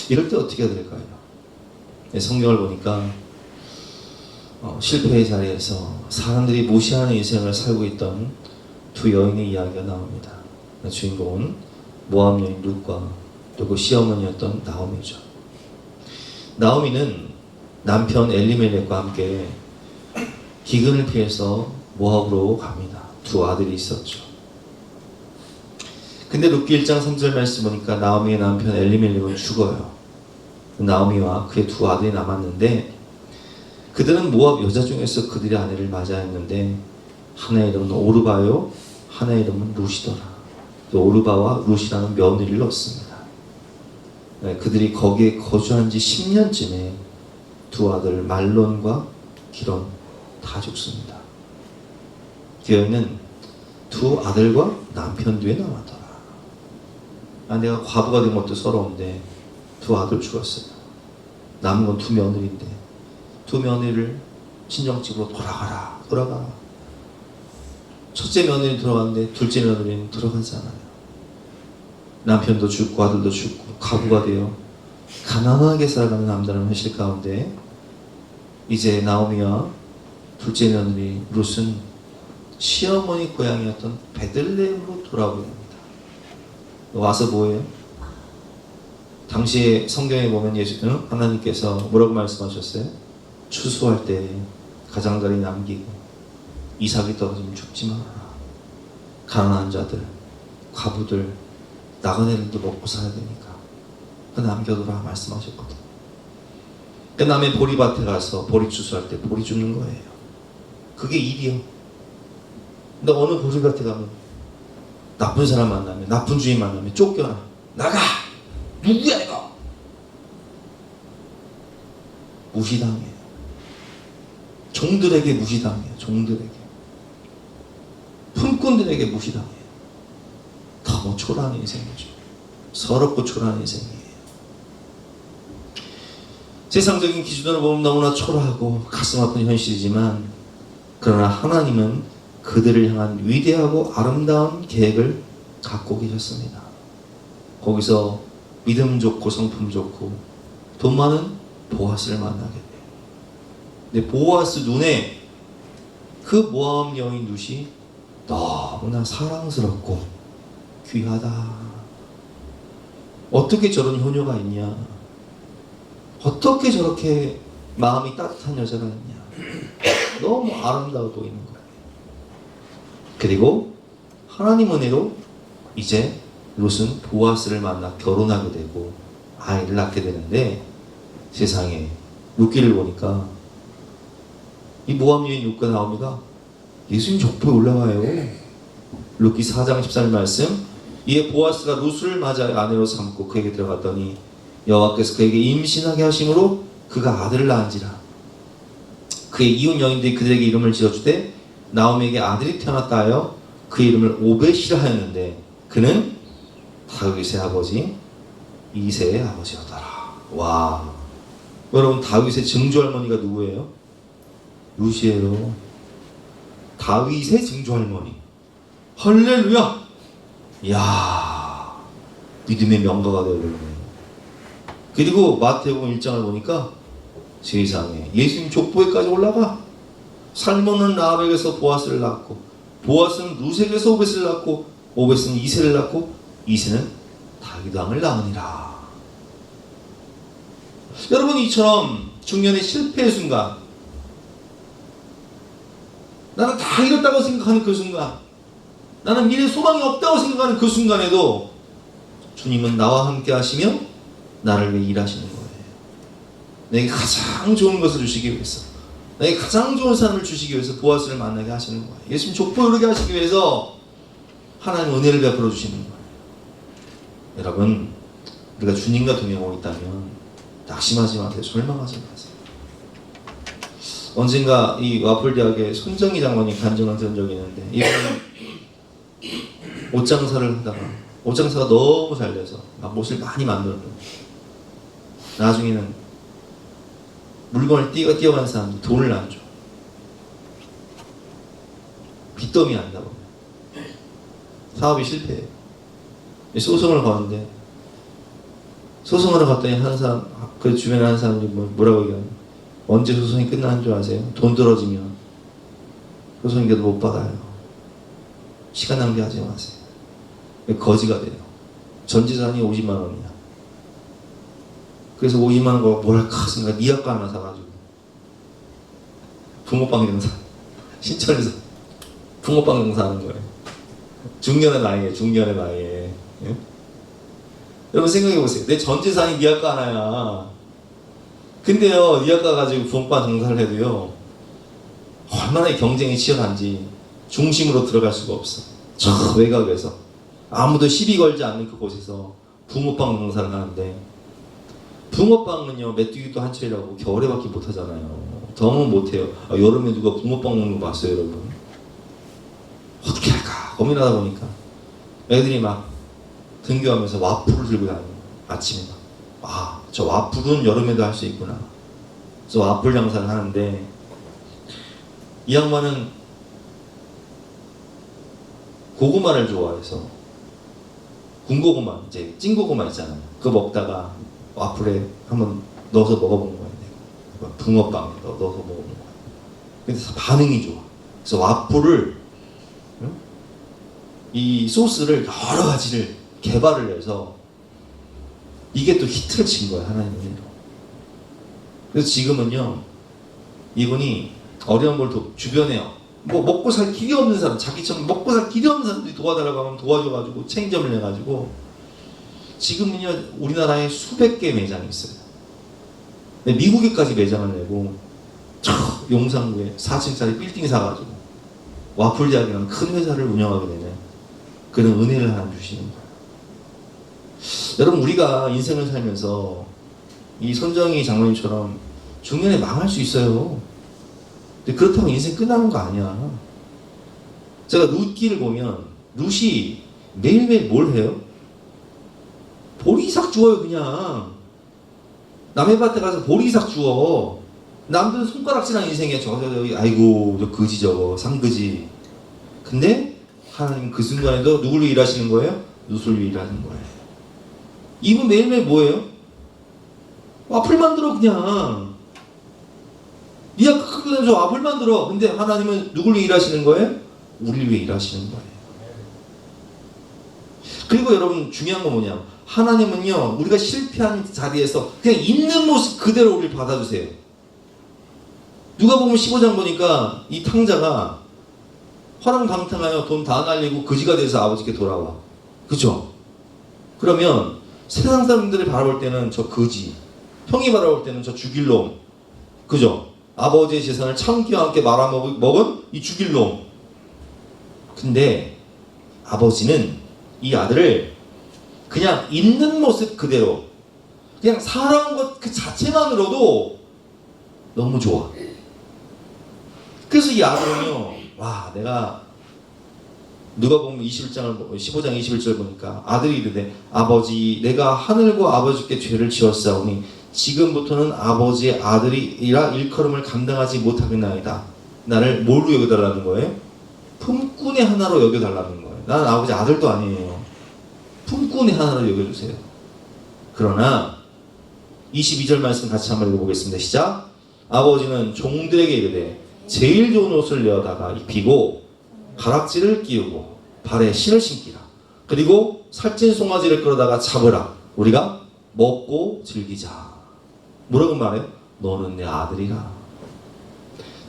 이럴 때 어떻게 해야 될까요? 성경을 보니까 실패의 자리에서 사람들이 무시하는 인생을 살고 있던 두 여인의 이야기가 나옵니다. 주인공은 모압 여인 룻과 또 그 시어머니였던 나오미죠. 나오미는 남편 엘리멜렉과 함께 기근을 피해서 모압으로 갑니다. 두 아들이 있었죠. 근데 룻기 1장 3절 말씀 보니까 나오미의 남편 엘리멜렉은 죽어요. 나오미와 그의 두 아들이 남았는데 그들은 모압 여자 중에서 그들의 아내를 맞이했는데 하나의 이름은 오르바요, 하나의 이름은 룻이더라. 오르바와 룻이라는 며느리를 얻습니다. 그들이 거기에 거주한 지 10년쯤에 두 아들 말론과 기론 다 죽습니다. 그 여인은 두 아들과 남편 뒤에 남았더라. 내가 과부가 된 것도 서러운데 두 아들 죽었어요. 남은 건 두 며느리인데 두 며느리를 친정집으로 돌아가라. 첫째 며느리 들어갔는데 둘째 며느리는 들어가지 않아요. 남편도 죽고 아들도 죽고 과부가 되어 가난하게 살아가는 남다른 현실 가운데 이제 나오미와 둘째 며느리 룻은 시어머니 고향이었던 베들레헴으로 돌아오게 됩니다. 와서 뭐예요? 당시에 성경에 보면 하나님께서 뭐라고 말씀하셨어요? 추수할 때 가장자리 남기고 이삭이 떨어지면 죽지 마라. 가난한 자들, 과부들, 나그네들도 먹고 살아야 되니까 남겨두라 말씀하셨거든. 그 다음에 보리밭에 가서 보리 추수할 때 보리 주는 거예요. 그게 일이요. 근데 어느 보리밭에 가면 나쁜 사람 만나면, 나쁜 주인 만나면 쫓겨나. 나가! 누구야 이거? 무시당해요. 종들에게 무시당해요. 종들에게. 품꾼들에게 무시당해요. 너무 초라한 인생이죠. 서럽고 초라한 인생이에요. 세상적인 기준으로 보면 너무나 초라하고 가슴 아픈 현실이지만 그러나 하나님은 그들을 향한 위대하고 아름다운 계획을 갖고 계셨습니다. 거기서 믿음 좋고 성품 좋고 돈 많은 보아스를 만나게 돼요. 근데 보아스 눈에 그 모압 여인 룻이 너무나 사랑스럽고 귀하다. 어떻게 저런 효녀가 있냐? 어떻게 저렇게 마음이 따뜻한 여자가 있냐? 너무 아름다워 보이는 거예요. 그리고 하나님 은혜로 이제 롯은 보아스를 만나 결혼하게 되고 아이를 낳게 되는데, 세상에 룻기를 보니까 이 모함 여인 룻가 나옵니다. 예수님 족보에 올라와요. 룻기 4장 14절 말씀. 이에 보아스가 룻을 맞아 아내로 삼고 그에게 들어갔더니 여호와께서 그에게 임신하게 하심으로 그가 아들을 낳은지라. 그의 이웃 여인들이 그들에게 이름을 지어주되 나오미에게 아들이 태어났다 하여 그 이름을 오벳이라 하였는데 그는 다윗의 아버지 이새의 아버지였더라. 와, 여러분, 다윗의 증조할머니가 누구예요? 룻이에요. 다윗의 증조할머니. 할렐루야. 이야, 믿음의 명가가 되어버리네요. 그리고 마태복음 1장을 보니까 세상에 예수님 족보에까지 올라가. 살몬은 라합에게서 보아스를 낳고, 보아스는 룻에게서 오벳을 낳고, 오벳은 이새를 낳고, 이새는 다윗 왕을 낳으니라. 여러분, 이처럼 중년의 실패의 순간, 나는 다 잃었다고 생각하는 그 순간, 나는 미래 소망이 없다고 생각하는 그 순간에도 주님은 나와 함께 하시며 나를 위해 일하시는 거예요. 내게 가장 좋은 것을 주시기 위해서, 내게 가장 좋은 삶을 주시기 위해서 보아스를 만나게 하시는 거예요. 예수님 족보에 오르게 하시기 위해서 하나님 은혜를 베풀어 주시는 거예요. 여러분, 우리가 주님과 동행하고 있다면 낙심하지 마세요. 절망하지 마세요. 언젠가 이 와플대학의 손정희 장관이 간증을 들은 적이 있는데, 이분은 옷장사를 하다가 옷장사가 너무 잘 돼서 막 옷을 많이 만들었는데, 나중에는 물건을 띄어간 사람들이 돈을 안 줘. 빚더미 한다고. 사업이 실패해요. 소송을 거는데, 소송하러 갔더니 한 사람, 그 주변에 한 사람이 뭐라고 얘기하냐, 언제 소송이 끝나는 줄 아세요? 돈 떨어지면 소송인데도 못 받아요. 시간 낭비하지 마세요. 거지가 돼요. 전 재산이 50만 원이야. 그래서 50만 원 걸고 뭘 할까 생각, 니아까 하나 사가지고 붕어빵 장사, 신천에서 붕어빵 장사하는 거예요. 중년의 나이에, 중년의 나이에. 예? 여러분 생각해 보세요. 내 전 재산이 니아까 하나야. 근데요, 니아까 가지고 붕어빵 장사를 해도요, 얼마나 경쟁이 치열한지 중심으로 들어갈 수가 없어. 저 외곽에서 아무도 시비 걸지 않는 그곳에서 붕어빵 장사를 하는데, 붕어빵은요, 메뚜기도 한철이라고 겨울에밖에 못 하잖아요. 더우면 못 해요. 여름에 누가 붕어빵 먹는 거 봤어요, 여러분? 어떻게 할까 고민하다 보니까 애들이 막 등교하면서 와플을 들고 다니는 거예요. 아침에 막, 저 와플은 여름에도 할 수 있구나. 그래서 와플 장사를 하는데, 이 양반은 고구마를 좋아해서 군고구마, 이제 찐고구마 있잖아요. 그거 먹다가 와플에 한번 넣어서 먹어본 거예요. 붕어빵에 넣어서 먹어본 거예요. 그래서 반응이 좋아. 그래서 와플을, 이 소스를 여러 가지를 개발을 해서 이게 또 히트를 친 거예요, 하나님의 은혜로. 그래서 지금은요, 이분이 어려운 걸 주변에 뭐 먹고 살 길이 없는 사람, 자기처럼 먹고 살 길이 없는 사람들이 도와달라고 하면 도와줘가지고 체인점을 내가지고 지금은요, 우리나라에 수백 개 매장이 있어요. 근데 미국에까지 매장을 내고 용산구에 4층짜리 빌딩 사가지고 와플 대학이라는 큰 회사를 운영하게 되는 그런 은혜를 하나 주시는 거예요. 여러분, 우리가 인생을 살면서 이 손정희 장로님처럼 중년에 망할 수 있어요. 근데 그렇다고 인생 끝나는 거 아니야. 제가 룻기를 보면 룻이 매일매일 뭘 해요? 보리삭 주워요. 그냥 남의 밭에 가서 보리삭 주워. 남들은 손가락질한 인생이야. 아이고 저 그지 저거 상그지. 근데 하나님 그 순간에도 누구를 위해 일하시는 거예요? 룻을 위해 일하는 거예요. 이분 매일매일 뭐예요? 와플 만들어. 그냥 니가 크게 저 와플 만들어. 근데 하나님은 누구를 위해 일하시는 거예요? 우리를 위해 일하시는 거예요. 그리고 여러분, 중요한 건 뭐냐, 하나님은요, 우리가 실패한 자리에서 그냥 있는 모습 그대로 우리를 받아주세요. 누가복음 15장 보니까 이 탕자가 화랑방탕하여 돈 다 날리고 거지가 돼서 아버지께 돌아와. 그죠? 그러면 세상 사람들이 바라볼 때는 저 거지, 형이 바라볼 때는 저 죽일 놈, 그죠? 아버지의 재산을 참기와 함께 말아먹은 이 죽일 놈. 근데 아버지는 이 아들을 그냥 있는 모습 그대로, 그냥 살아온 것 그 자체만으로도 너무 좋아. 그래서 이 아들은요, 와, 내가 누가복음 21장을 15장 21절 보니까 아들이 이르되 아버지 내가 하늘과 아버지께 죄를 지었사오니 지금부터는 아버지의 아들이라 일컬음을 감당하지 못하겠나이다. 나를 뭘로 여겨달라는 거예요? 품꾼의 하나로 여겨달라는 거예요. 나는 아버지 아들도 아니에요. 품꾼의 하나로 여겨주세요. 그러나 22절 말씀 같이 한번 읽어보겠습니다. 시작. 아버지는 종들에게 이르되 제일 좋은 옷을 내어다가 입히고 가락지를 끼우고 발에 신을 신기라. 그리고 살찐 송아지를 끌어다가 잡으라. 우리가 먹고 즐기자. 뭐라고 말해요? 너는 내 아들이라.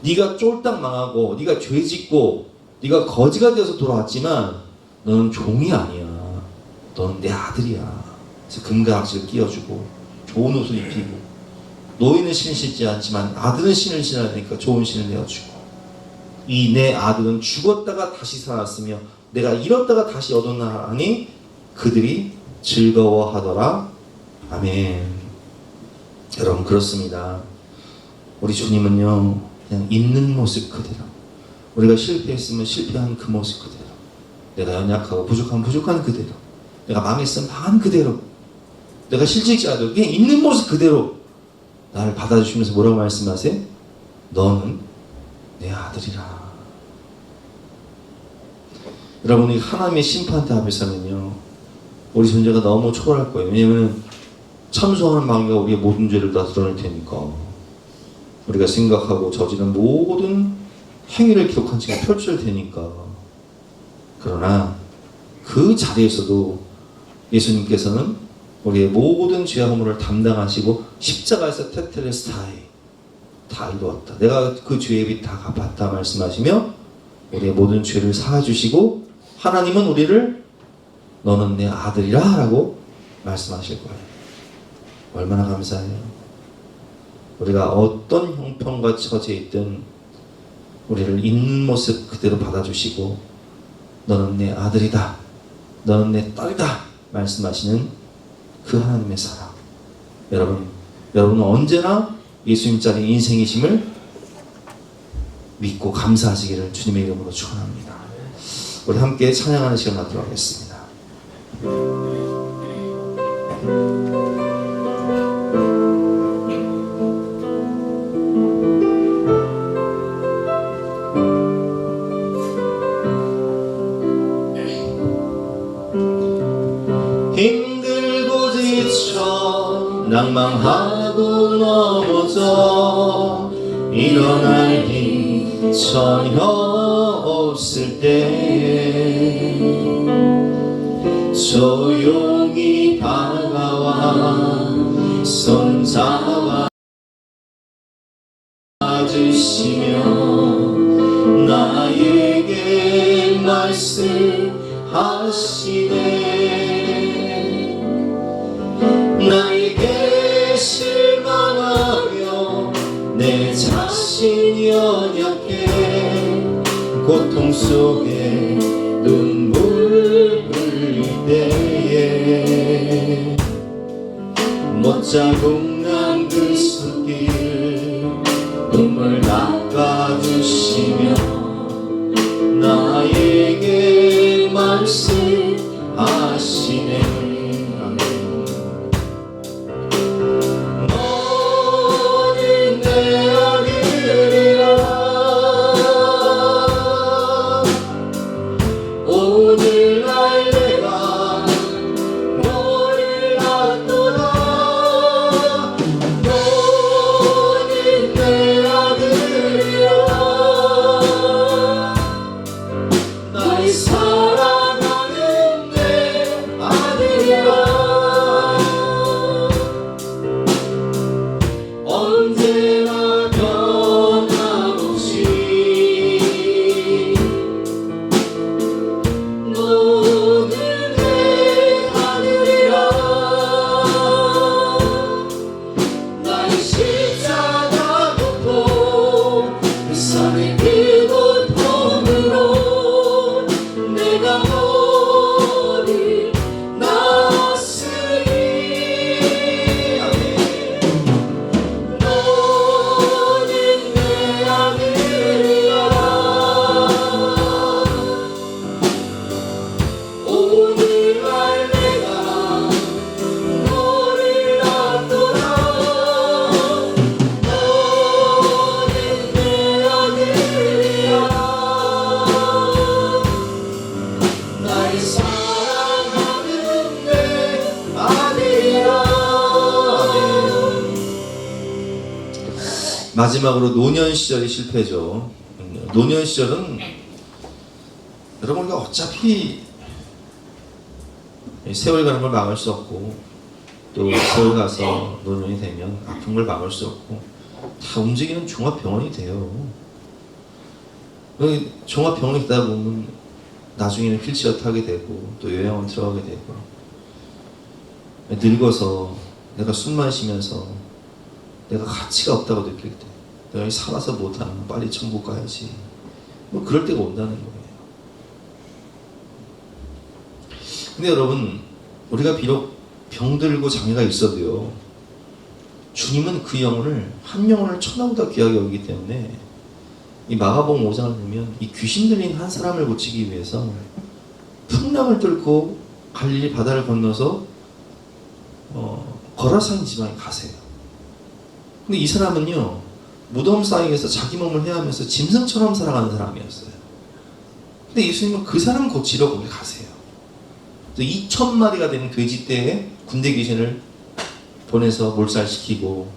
네가 쫄딱 망하고 네가 죄짓고 네가 거지가 되어서 돌아왔지만 너는 종이 아니야. 너는 내 아들이야. 그래서 금가락지를 끼워주고 좋은 옷을 입히고 노인은 신을 신지 않지만 아들은 신을 신어야 되니까 좋은 신을 내어주고 이 내 아들은 죽었다가 다시 살았으며 내가 잃었다가 다시 얻었나 하니 그들이 즐거워하더라. 아멘. 여러분 그렇습니다. 우리 주님은요 그냥 있는 모습 그대로, 우리가 실패했으면 실패한 그 모습 그대로, 내가 연약하고 부족하면 부족한 그대로, 내가 망했으면 망한 그대로, 내가 실직지 않아도 그냥 있는 모습 그대로 나를 받아주시면서 뭐라고 말씀하세요? 너는 내 아들이라. 여러분이 하나님의 심판대 앞에서는요 우리 존재가 너무 초라할 거예요. 왜냐면 참소하는 마음과 우리의 모든 죄를 다 드러낼 테니까. 우리가 생각하고 저지른 모든 행위를 기록한 책에 펼쳐질 테니까. 그러나 그 자리에서도 예수님께서는 우리의 모든 죄와 허물을 담당하시고 십자가에서 테텔레스타이 다 이루었다. 내가 그 죄의 빚 다 갚았다 말씀하시며 우리의 모든 죄를 사하주시고 하나님은 우리를 너는 내 아들이라 라고 말씀하실 거예요. 얼마나 감사해요. 우리가 어떤 형편과 처지에 있든 우리를 있는 모습 그대로 받아주시고 너는 내 아들이다, 너는 내 딸이다 말씀하시는 그 하나님의 사랑. 여러분은 언제나 예수님 자리 인생이심을 믿고 감사하시기를 주님의 이름으로 축원합니다. 우리 함께 찬양하는 시간 갖도록 하겠습니다. 힘들고 지쳐 낭망하고 넘어져 일어날 힘 전혀 없을 때에 조용히 다가와 손잡아 주시며 나에게 말씀하시네. 나에게 실망하며 내 자신이 연약해 고통 속에 눈물 흘릴 때에 못자국 난 그 손길 눈물 닦아주시며 나에게 말씀하시네. 너는 내 아들이라. 오늘날 내가 너를 낳도다. 마지막으로 노년 시절의 실패죠. 노년 시절은 여러분 우리가 어차피 세월 가는 걸 막을 수 없고 또 세월 가서 노년이 되면 아픈 걸 막을 수 없고 다 움직이는 종합병원이 돼요. 종합병원에 있다 보면 나중에는 휠체어 타게 되고 또 요양원 들어가게 되고 늙어서 내가 숨 마시면서 내가 가치가 없다고 느낄 때 내가 살아서 못하는 빨리 천국 가야지 뭐 그럴 때가 온다는 거예요. 근데 여러분 우리가 비록 병들고 장애가 있어도요 주님은 그 영혼을 한 영혼을 천하보다 귀하게 여기기 때문에 이 마가복음 5장을 보면 이 귀신 들린 한 사람을 고치기 위해서 풍랑을 뚫고 갈릴리 바다를 건너서 거라사인 지방에 가세요. 근데 이 사람은요 무덤 사이에서 자기 몸을 헤아면서 짐승처럼 살아가는 사람이었어요. 근데 예수님은 그 사람 고치러 거기 가세요. 2,000마리가 되는 돼지떼에 군대 귀신을 보내서 몰살시키고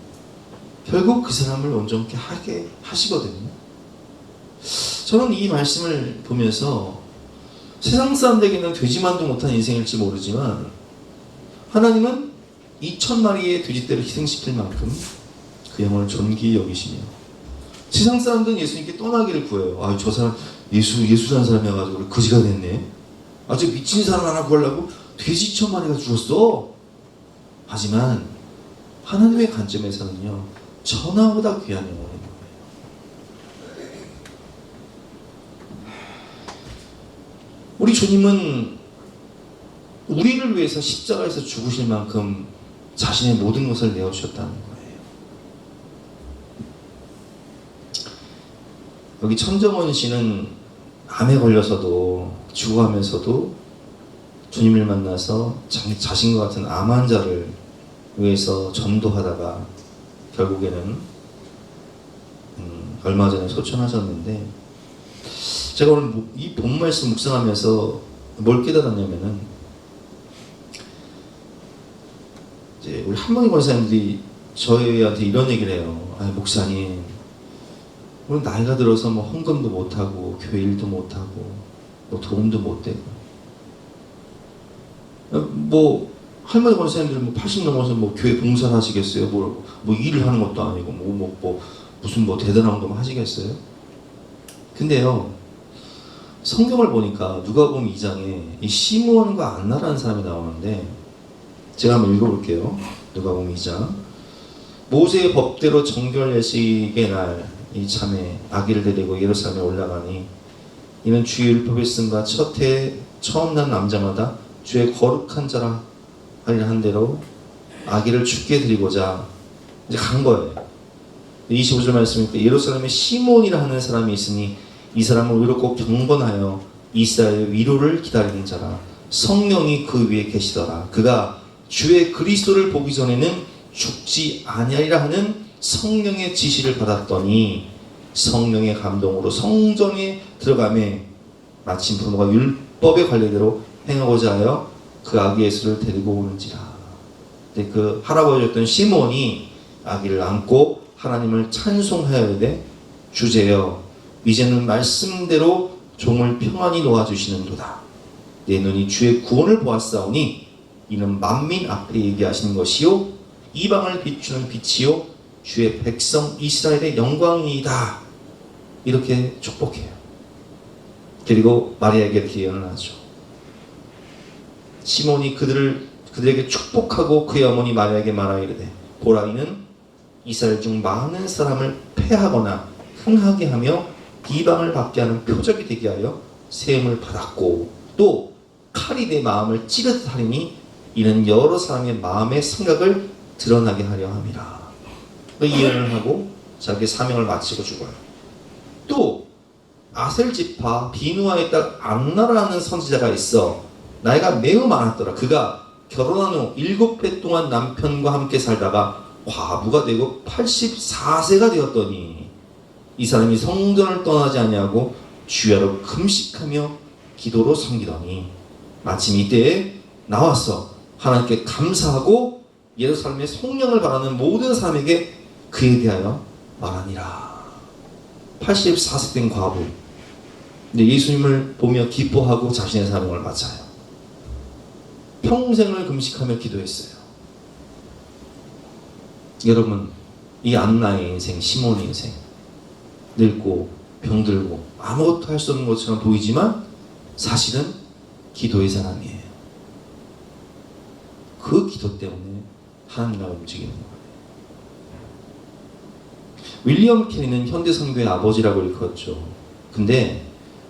결국 그 사람을 온전케 하게 하시거든요. 저는 이 말씀을 보면서 세상 사람들에게는 되지만도 못한 인생일지 모르지만 하나님은 2,000마리의 돼지떼를 희생시킬 만큼 그 영혼을 존귀히 여기시며 세상 사람들은 예수님께 떠나기를 구해요. 아, 저 사람 예수라는 사람이어가지고 거지가 됐네. 아주 미친 사람 하나 구하려고 돼지 1,000마리가 죽었어. 하지만 하나님의 관점에서는요 전하보다 귀한 영혼인 거예요. 우리 주님은 우리를 위해서 십자가에서 죽으실 만큼 자신의 모든 것을 내어주셨다는 거예요. 여기 천정원 씨는 암에 걸려서도 죽어가면서도 주님을 만나서 자신과 같은 암 환자를 위해서 전도하다가 결국에는 얼마 전에 소천하셨는데 제가 오늘 이 본 말씀 묵상하면서 뭘 깨달았냐면은 이제 우리 한방에 권사님들이 저희한테 이런 얘기를 해요. 아, 목사님 우리 나이가 들어서 뭐 헌금도 못하고 교회 일도 못하고 뭐 도움도 못되고 뭐 할머니 권사님들 뭐 80 넘어서 뭐 교회 봉사를 하시겠어요? 뭐 일을 하는 것도 아니고 무슨 대단한 거 하시겠어요? 근데요 성경을 보니까 누가복음 2장에 이 시므온과 안나라는 사람이 나오는데 제가 한번 읽어볼게요. 누가복음 2장 모세의 법대로 정결 예식의 날 이 참에 아기를 데리고 예루살렘에 올라가니 이는 주의 율법에 쓴바 첫 해에 처음 난 남자마다 주의 거룩한 자라 하리라 한 대로 아기를 죽게 드리고자 이제 간 거예요. 25절 말씀이니까 예루살렘에 시몬이라 하는 사람이 있으니 이 사람은 의롭고 경건하여 이스라엘의 위로를 기다리는 자라 성령이 그 위에 계시더라. 그가 주의 그리스도를 보기 전에는 죽지 아니하리라 하는 성령의 지시를 받았더니 성령의 감동으로 성전에 들어가매 마침 부모가 율법의 관례대로 행하고자 하여 그 아기 예수를 데리고 오는지라. 근데 그 할아버지였던 시몬이 아기를 안고 하나님을 찬송하여야 돼. 주제여 이제는 말씀대로 종을 평안히 놓아주시는도다. 내 눈이 주의 구원을 보았사오니 이는 만민 앞에 얘기하시는 것이요 이방을 비추는 빛이요 주의 백성 이스라엘의 영광이다. 이렇게 축복해요. 그리고 마리아에게 이렇게 예언을 하죠. 시몬이 그들에게 축복하고 그의 어머니 마리아에게 말하이르되 보라 이는 이스라엘 중 많은 사람을 패하거나 흥하게 하며 비방을 받게 하는 표적이 되게 하여 세움을 받았고 또 칼이 내 마음을 찌르듯 하리니 이는 여러 사람의 마음의 생각을 드러나게 하려 함이라. 이 예언을 하고 자기의 사명을 마치고 죽어요. 또 아셀 지파 비누아의 딸 안나라는 선지자가 있어 나이가 매우 많았더라. 그가 결혼한 후 7해 동안 남편과 함께 살다가 과부가 되고 84세가 되었더니 이 사람이 성전을 떠나지 아니하고 주야로 금식하며 기도로 섬기더니 마침 이때에 나와서 하나님께 감사하고 예루살렘의 성령을 바라는 모든 사람에게 그에 대하여 말하니라. 84세 된 과부. 근데 예수님을 보며 기뻐하고 자신의 사명을 마쳐요. 평생을 금식하며 기도했어요. 여러분, 이 안나의 인생, 시몬의 인생, 늙고 병들고 아무것도 할 수 없는 것처럼 보이지만 사실은 기도의 사람이에요. 그 기도 때문에 하나님 나라 움직이는 거예요. 윌리엄 캐리는 현대 선교의 아버지라고 일컬었죠. 근데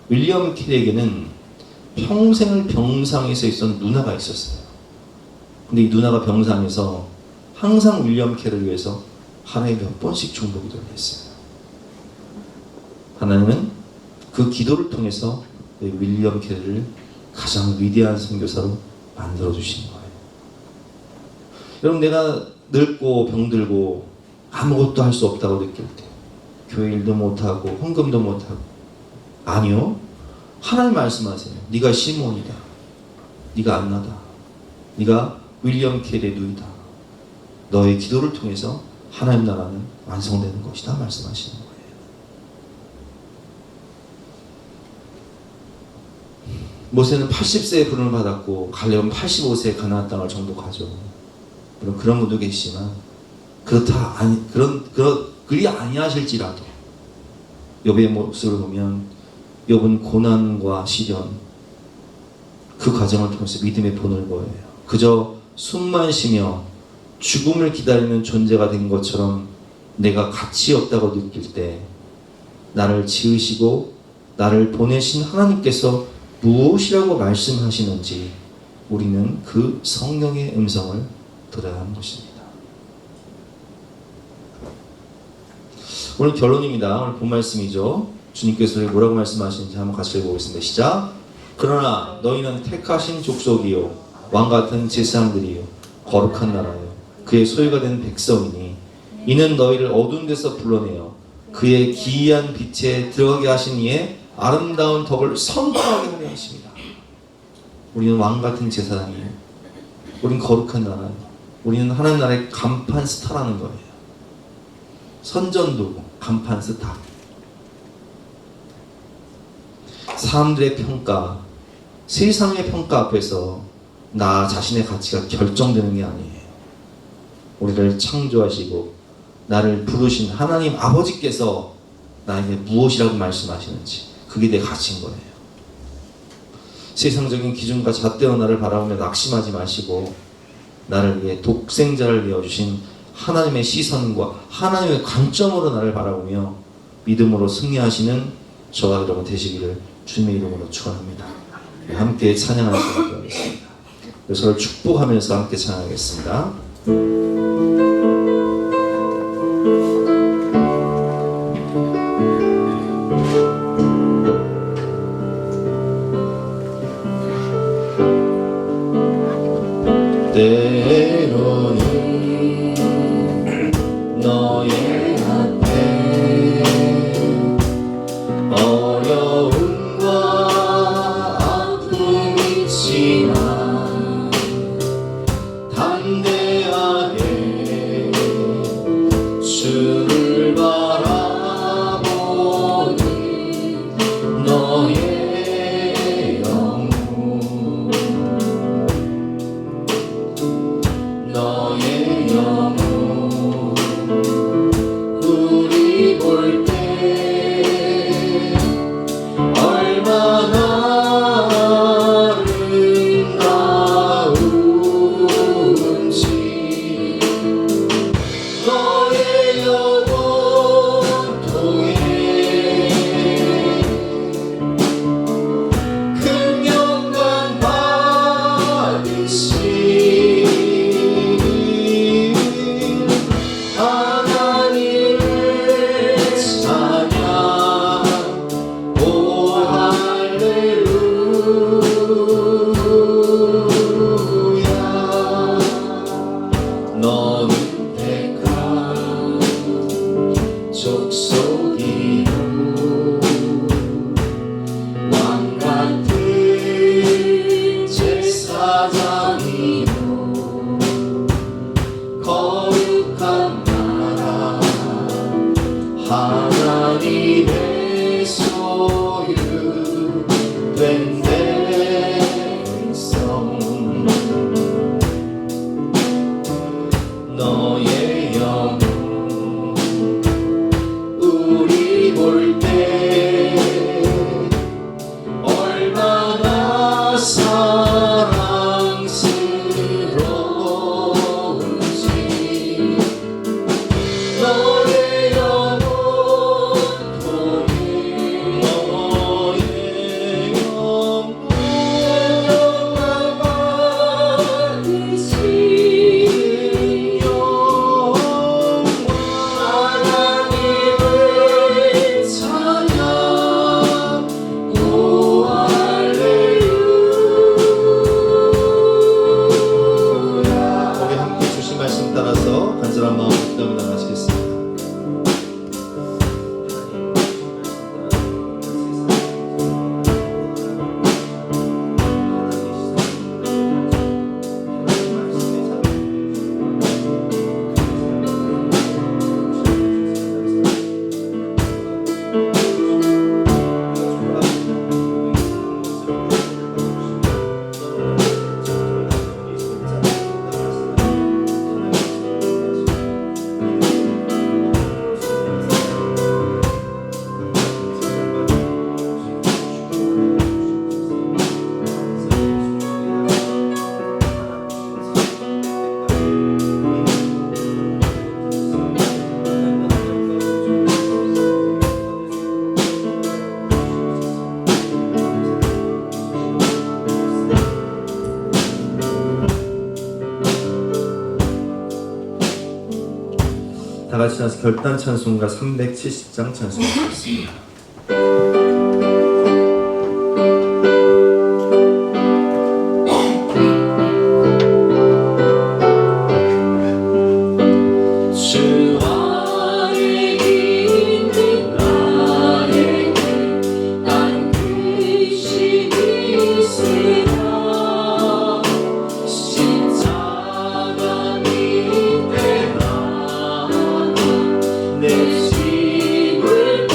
윌리엄 캐리에게는 평생을 병상에서 있었던 누나가 있었어요. 근데 이 누나가 병상에서 항상 윌리엄 캐리를 위해서 하루에 몇 번씩 중보 기도를 했어요. 하나님은 그 기도를 통해서 윌리엄 캐리를 가장 위대한 선교사로 만들어 주신 거예요. 여러분, 내가 늙고 병들고 아무것도 할 수 없다고 느낄 때, 교회 일도 못하고 헌금도 못하고, 아니요, 하나님 말씀하세요. 네가 시몬이다, 네가 안나다, 네가 윌리엄 캐리의 누이다. 너의 기도를 통해서 하나님 나라는 완성되는 것이다 말씀하시는 거예요. 모세는 80세에 부름을 받았고 갈렙은 85세에 가나안 땅을 정복하죠. 물론 그런 분도 계시지만 그렇다 아니 그리 아니하실지라도 욥의 모습을 보면 욥은 고난과 시련 그 과정을 통해서 믿음의 본을 보여요. 그저 숨만 쉬며 죽음을 기다리는 존재가 된 것처럼 내가 가치 없다고 느낄 때 나를 지으시고 나를 보내신 하나님께서 무엇이라고 말씀하시는지 우리는 그 성령의 음성을 들어야 하는 것입니다. 오늘 결론입니다. 오늘 본 말씀이죠. 주님께서 뭐라고 말씀하시는지 한번 같이 읽어보겠습니다. 시작. 그러나 너희는 택하신 족속이요 왕같은 제사장들이요 거룩한 나라요 그의 소유가 된 백성이니 이는 너희를 어두운 데서 불러내어 그의 기이한 빛에 들어가게 하신 이의 아름다운 덕을 선포하게 하려 하십니다. 우리는 왕같은 제사장이에요. 우리는 거룩한 나라예요. 우리는 하나님 나라의 간판 스타라는 거예요. 선전도구, 간판 스타. 사람들의 평가, 세상의 평가 앞에서 나 자신의 가치가 결정되는 게 아니에요. 우리를 창조하시고 나를 부르신 하나님 아버지께서 나에게 무엇이라고 말씀하시는지 그게 내 가치인 거예요. 세상적인 기준과 잣대로 나를 바라보며 낙심하지 마시고 나를 위해 독생자를 내어주신 하나님의 시선과 하나님의 관점으로 나를 바라보며 믿음으로 승리하시는 저와 여러분 되시기를 주님의 이름으로 축원합니다. 함께 찬양하는 시간 되겠습니다. 서로 축복하면서 함께 찬양하겠습니다. 때로는 너의 앞에 어려움과 아픔이 있지만 담대하게 주를 바라보는 너의 영혼 너의 영혼 우리 볼 때 얼마나 아름다운지 너의 영혼 통해 큰 영광 받으시 너의 영혼 우리 볼 때 얼마나 사랑스러운지 너의 영혼 보니 너의 영혼 영광 받으신 영광 하나님을 찬양 오 할렐루야. 우리 함께 주신 말씀 따라서 간절한 마음으로 기도하며 나가시겠습니다. 다 같이 나서 결단 찬송가 370장 찬송하겠습니다. 주 안에 있는 나에게 난 근심이 있으나 십자가 밑에 나가 내 짐을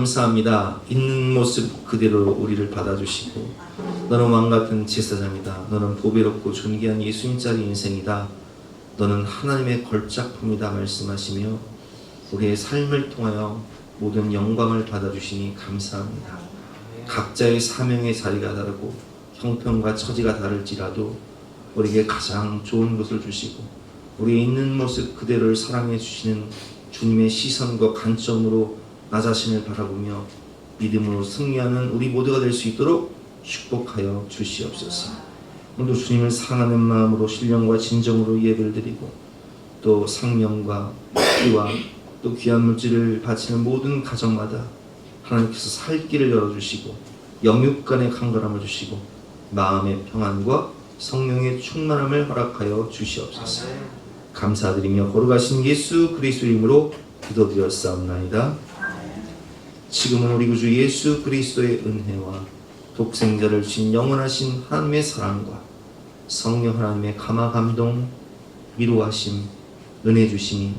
감사합니다. 있는 모습 그대로 우리를 받아주시고 너는 왕같은 제사장이다. 너는 보배롭고 존귀한 예수님짜리 인생이다. 너는 하나님의 걸작품이다 말씀하시며 우리의 삶을 통하여 모든 영광을 받아주시니 감사합니다. 각자의 사명의 자리가 다르고 형편과 처지가 다를지라도 우리에게 가장 좋은 것을 주시고 우리의 있는 모습 그대로를 사랑해 주시는 주님의 시선과 관점으로 나 자신을 바라보며 믿음으로 승리하는 우리 모두가 될 수 있도록 축복하여 주시옵소서. 오늘도 주님을 사랑하는 마음으로 신령과 진정으로 예배를 드리고 또 상명과 피와 또 귀한 물질을 바치는 모든 가정마다 하나님께서 살 길을 열어주시고 영육 간의 강건함을 주시고 마음의 평안과 성령의 충만함을 허락하여 주시옵소서. 감사드리며 거룩하신 예수 그리스도의 이름으로 기도드렸사옵나이다. 지금은 우리 구주 예수 그리스도의 은혜와 독생자를 주신 영원하신 하나님의 사랑과 성령 하나님의 감화 감동 위로하심 은혜 주심이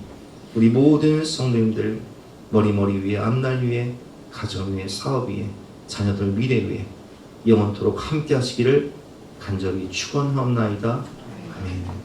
우리 모든 성도님들 머리 위에 앞날 위에 가정 위에 사업 위에 자녀들 미래 위에 영원토록 함께 하시기를 간절히 축원하옵나이다. 아멘.